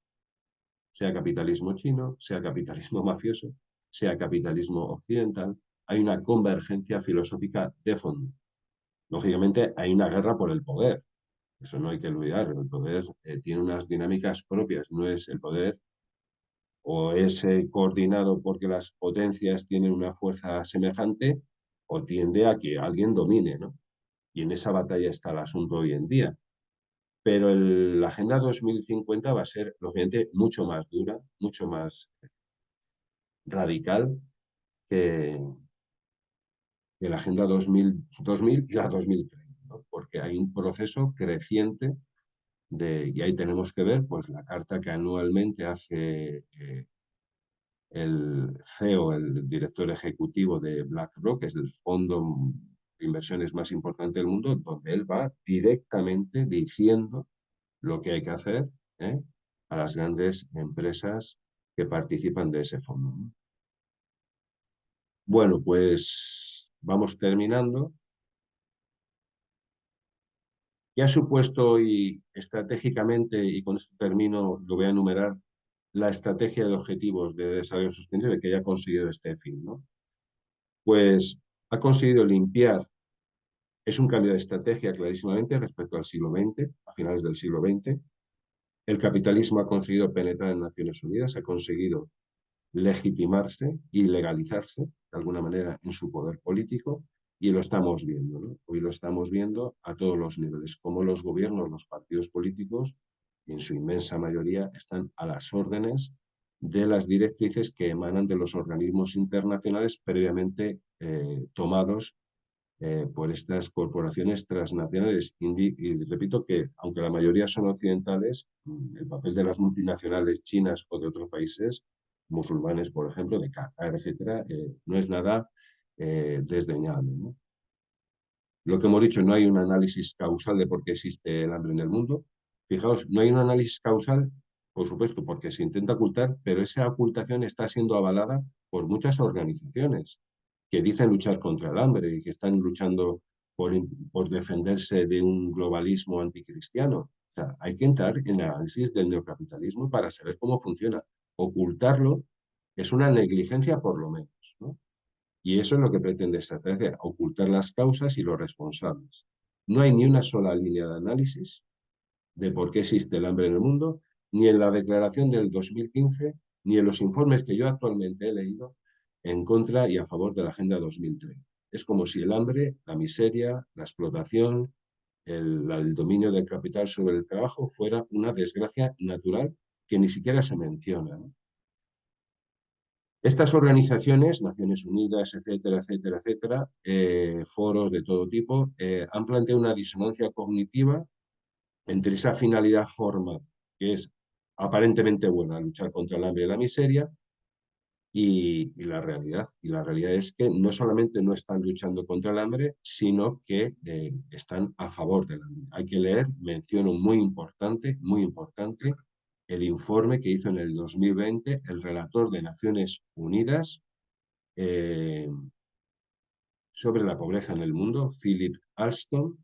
sea capitalismo chino, sea capitalismo mafioso, sea capitalismo occidental, hay una convergencia filosófica de fondo. Lógicamente hay una guerra por el poder, eso no hay que olvidar, el poder tiene unas dinámicas propias, no es el poder o es coordinado porque las potencias tienen una fuerza semejante o tiende a que alguien domine, ¿no? Y en esa batalla está el asunto hoy en día. Pero la Agenda 2050 va a ser, lógicamente, mucho más dura, mucho más radical que, que la Agenda 2000 y la 2030, ¿no? Porque hay un proceso creciente y ahí tenemos que ver pues, la carta que anualmente hace el CEO, el director ejecutivo de BlackRock, que es el fondo de inversiones más importante del mundo, donde él va directamente diciendo lo que hay que hacer, ¿eh?, a las grandes empresas que participan de ese fondo, ¿no? Bueno, pues vamos terminando. ¿Qué ha supuesto hoy estratégicamente, y con esto termino, lo voy a enumerar, la estrategia de objetivos de desarrollo sostenible que ya ha conseguido este fin, ¿no? Pues Ha conseguido limpiar, es un cambio de estrategia clarísimamente respecto al siglo XX, a finales del siglo XX. El capitalismo ha conseguido penetrar en Naciones Unidas, ha conseguido legitimarse y legalizarse de alguna manera en su poder político, y lo estamos viendo, ¿no? Hoy lo estamos viendo a todos los niveles, como los gobiernos, los partidos políticos, en su inmensa mayoría, están a las órdenes de las directrices que emanan de los organismos internacionales previamente tomados por estas corporaciones transnacionales. Y repito que, aunque la mayoría son occidentales, el papel de las multinacionales chinas o de otros países musulmanes, por ejemplo, de Qatar, etcétera, no es nada desdeñable, ¿no? Lo que hemos dicho, no hay un análisis causal de por qué existe el hambre en el mundo. Fijaos, no hay un análisis causal, por supuesto, porque se intenta ocultar, pero esa ocultación está siendo avalada por muchas organizaciones que dicen luchar contra el hambre y que están luchando por defenderse de un globalismo anticristiano. O sea, hay que entrar en el análisis del neocapitalismo para saber cómo funciona. Ocultarlo es una negligencia por lo menos, ¿no? Y eso es lo que pretende esta estrategia, ocultar las causas y los responsables. No hay ni una sola línea de análisis de por qué existe el hambre en el mundo, ni en la declaración del 2015, ni en los informes que yo actualmente he leído en contra y a favor de la Agenda 2030. Es como si el hambre, la miseria, la explotación, el dominio del capital sobre el trabajo fuera una desgracia natural que ni siquiera se menciona, ¿no? Estas organizaciones, Naciones Unidas, etcétera, etcétera, etcétera, foros de todo tipo, han planteado una disonancia cognitiva entre esa finalidad formal, que es aparentemente buena, luchar contra el hambre y la miseria, y la realidad. Y la realidad es que no solamente no están luchando contra el hambre, sino que están a favor del hambre. Hay que leer, menciono muy importante, el informe que hizo en el 2020 el relator de Naciones Unidas eh, sobre la pobreza en el mundo, Philip Alston,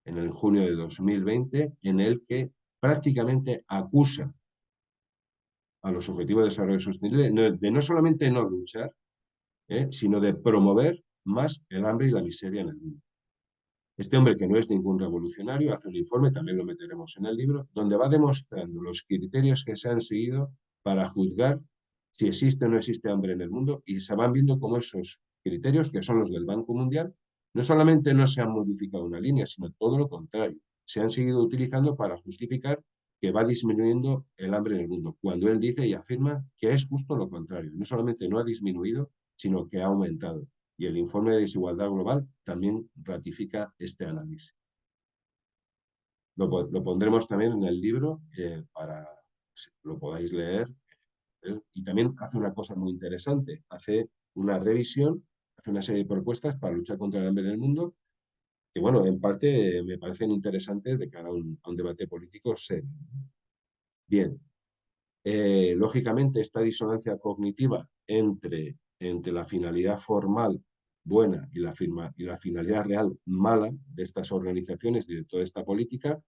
en el junio de 2020, en el que prácticamente acusa a los Objetivos de Desarrollo Sostenible de no solamente no luchar, sino de promover más el hambre y la miseria en el mundo. Este hombre, que no es ningún revolucionario, hace un informe, también lo meteremos en el libro, donde va demostrando los criterios que se han seguido para juzgar si existe o no existe hambre en el mundo, y se van viendo cómo esos criterios, que son los del Banco Mundial, no solamente no se han modificado una línea, sino todo lo contrario. Se han seguido utilizando para justificar que va disminuyendo el hambre en el mundo, cuando él dice y afirma que es justo lo contrario. No solamente no ha disminuido, sino que ha aumentado. Y el informe de desigualdad global también ratifica este análisis. Lo pondremos también en el libro para que lo podáis leer. Y también hace una cosa muy interesante, hace una revisión, hace una serie de propuestas para luchar contra el hambre en el mundo, que bueno, en parte me parecen interesantes de cara a un debate político serio. Bien, lógicamente esta disonancia cognitiva entre la finalidad formal buena y la finalidad real mala de estas organizaciones y de toda esta política,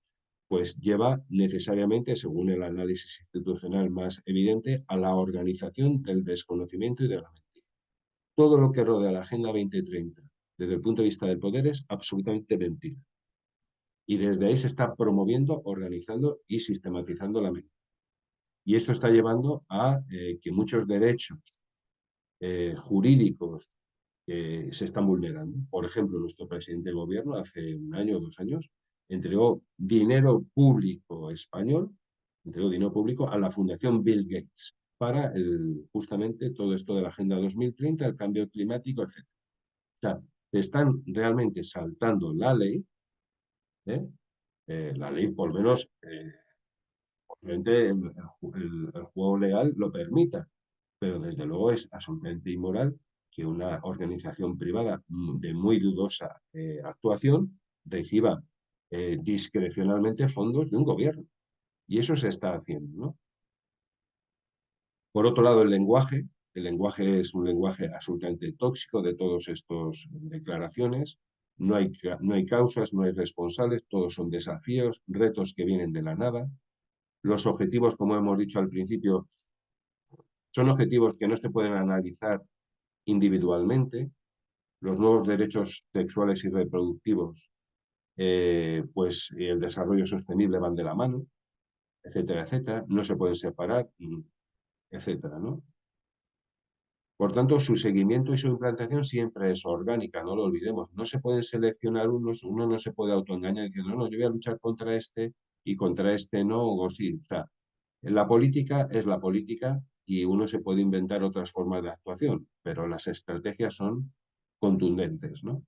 pues lleva necesariamente, según el análisis institucional más evidente, a la organización del desconocimiento y de la mentira. Todo lo que rodea la Agenda 2030 desde el punto de vista del poder es absolutamente mentira. Y desde ahí se está promoviendo, organizando y sistematizando la mentira. Y esto está llevando a que muchos derechos jurídicos se están vulnerando. Por ejemplo, nuestro presidente de gobierno hace un año o 2 años entregó dinero público español, entregó dinero público a la Fundación Bill Gates para justamente todo esto de la Agenda 2030, el cambio climático, etc. O sea, se están realmente saltando la ley, ¿eh? La ley por lo menos, obviamente el juego legal lo permita, pero desde luego es absolutamente inmoral que una organización privada de muy dudosa actuación reciba discrecionalmente fondos de un gobierno. Y eso se está haciendo, ¿no? Por otro lado, el lenguaje es un lenguaje absolutamente tóxico de todas estas declaraciones. No hay causas, no hay responsables, todos son desafíos, retos que vienen de la nada. Los objetivos, como hemos dicho al principio, son objetivos que no se pueden analizar individualmente, los nuevos derechos sexuales y reproductivos, pues y el desarrollo sostenible van de la mano, etcétera, etcétera, no se pueden separar, etcétera, ¿no? Por tanto, su seguimiento y su implantación siempre es orgánica, no lo olvidemos. No se pueden seleccionar unos, uno no se puede autoengañar diciendo, no, yo voy a luchar contra este y contra este no, o sí. O sea, la política es la política y uno se puede inventar otras formas de actuación, pero las estrategias son contundentes, ¿no?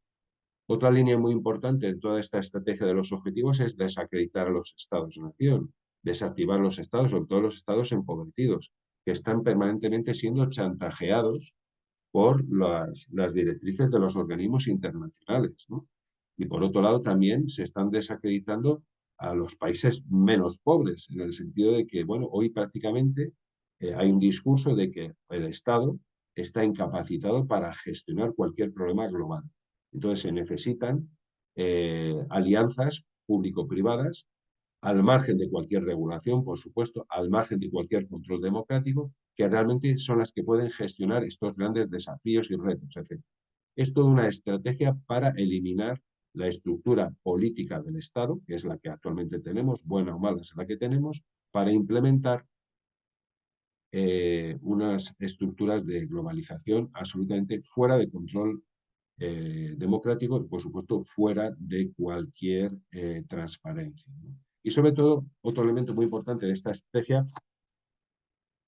Otra línea muy importante de toda esta estrategia de los objetivos es desacreditar a los estados-nación, desactivar los estados, sobre todo los estados empobrecidos, que están permanentemente siendo chantajeados por las directrices de los organismos internacionales, ¿no? Y por otro lado, también se están desacreditando a los países menos pobres, en el sentido de que, bueno, hoy prácticamente hay un discurso de que el Estado está incapacitado para gestionar cualquier problema global. Entonces se necesitan alianzas público-privadas al margen de cualquier regulación, por supuesto, al margen de cualquier control democrático, que realmente son las que pueden gestionar estos grandes desafíos y retos, etc. Es toda una estrategia para eliminar la estructura política del Estado, que es la que actualmente tenemos, buena o mala es la que tenemos, para implementar unas estructuras de globalización absolutamente fuera de control democrático y, por supuesto, fuera de cualquier transparencia, ¿no? Y sobre todo, otro elemento muy importante de esta estrategia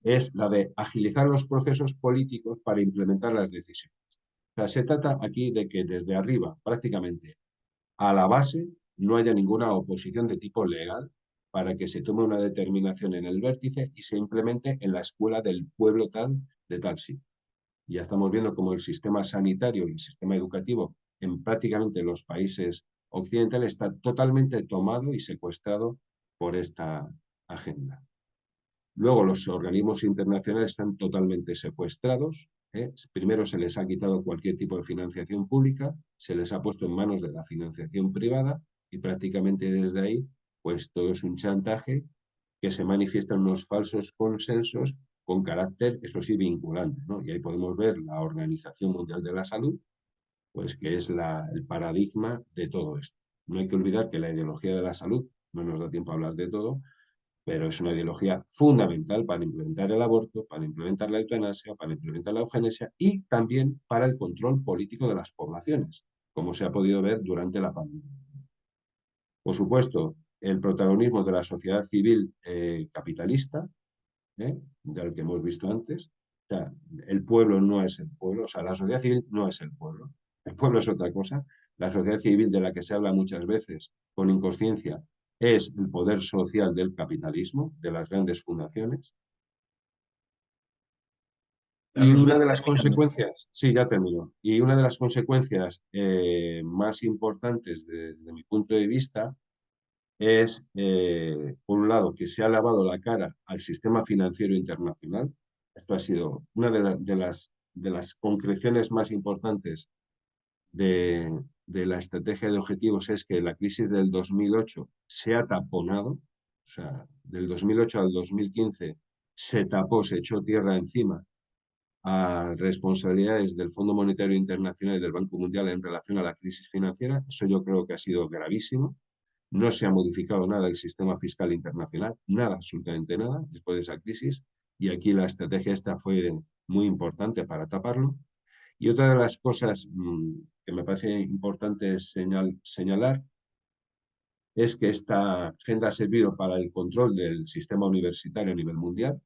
es la de agilizar los procesos políticos para implementar las decisiones. O sea, se trata aquí de que desde arriba, prácticamente a la base, no haya ninguna oposición de tipo legal para que se tome una determinación en el vértice y se implemente en la escuela del pueblo tal de tal sitio. Ya estamos viendo cómo el sistema sanitario y el sistema educativo en prácticamente los países occidentales está totalmente tomado y secuestrado por esta agenda. Luego, los organismos internacionales están totalmente secuestrados, ¿eh? Primero se les ha quitado cualquier tipo de financiación pública, se les ha puesto en manos de la financiación privada y prácticamente desde ahí, pues todo es un chantaje que se manifiesta en unos falsos consensos con carácter, eso sí, vinculante, ¿no? Y ahí podemos ver la Organización Mundial de la Salud, pues que es el paradigma de todo esto. No hay que olvidar que la ideología de la salud, no nos da tiempo a hablar de todo, pero es una ideología fundamental para implementar el aborto, para implementar la eutanasia, para implementar la eugenesia y también para el control político de las poblaciones, como se ha podido ver durante la pandemia. Por supuesto, el protagonismo de la sociedad civil capitalista, del que hemos visto antes. O sea, el pueblo no es el pueblo, o sea, la sociedad civil no es el pueblo. El pueblo es otra cosa. La sociedad civil de la que se habla muchas veces con inconsciencia es el poder social del capitalismo, de las grandes fundaciones. Y una de las consecuencias, sí, ya termino, y una de las consecuencias más importantes de mi punto de vista es, por un lado, que se ha lavado la cara al sistema financiero internacional. Esto ha sido una de las concreciones más importantes de la estrategia de objetivos, es que la crisis del 2008 se ha taponado, o sea, del 2008 al 2015 se tapó, se echó tierra encima a responsabilidades del Fondo Monetario Internacional y del Banco Mundial en relación a la crisis financiera. Eso yo creo que ha sido gravísimo. No se ha modificado nada el sistema fiscal internacional, nada, absolutamente nada, después de esa crisis. Y aquí la estrategia esta fue muy importante para taparlo. Y otra de las cosas que me parece importante señalar es que esta agenda ha servido para el control del sistema universitario a nivel mundial.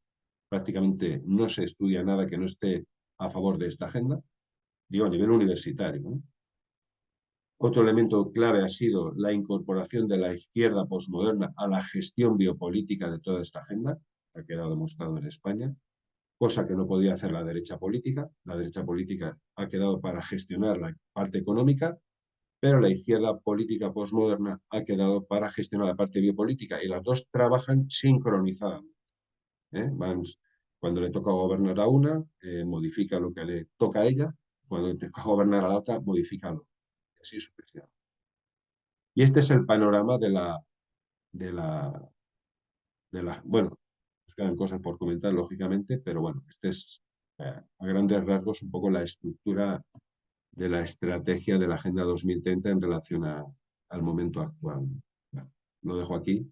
Prácticamente no se estudia nada que no esté a favor de esta agenda, digo, a nivel universitario, ¿no? Otro elemento clave ha sido la incorporación de la izquierda posmoderna a la gestión biopolítica de toda esta agenda, que ha quedado demostrado en España, cosa que no podía hacer la derecha política. La derecha política ha quedado para gestionar la parte económica, pero la izquierda política posmoderna ha quedado para gestionar la parte biopolítica y las dos trabajan sincronizadamente, ¿eh? Cuando le toca gobernar a una, modifica lo que le toca a ella, cuando le toca gobernar a la otra, modifícalo. Así sucesivamente. Y este es el panorama de la, bueno, nos quedan cosas por comentar, lógicamente, pero bueno, este es a grandes rasgos un poco la estructura de la estrategia de la Agenda 2030 en relación al momento actual. Bueno, lo dejo aquí.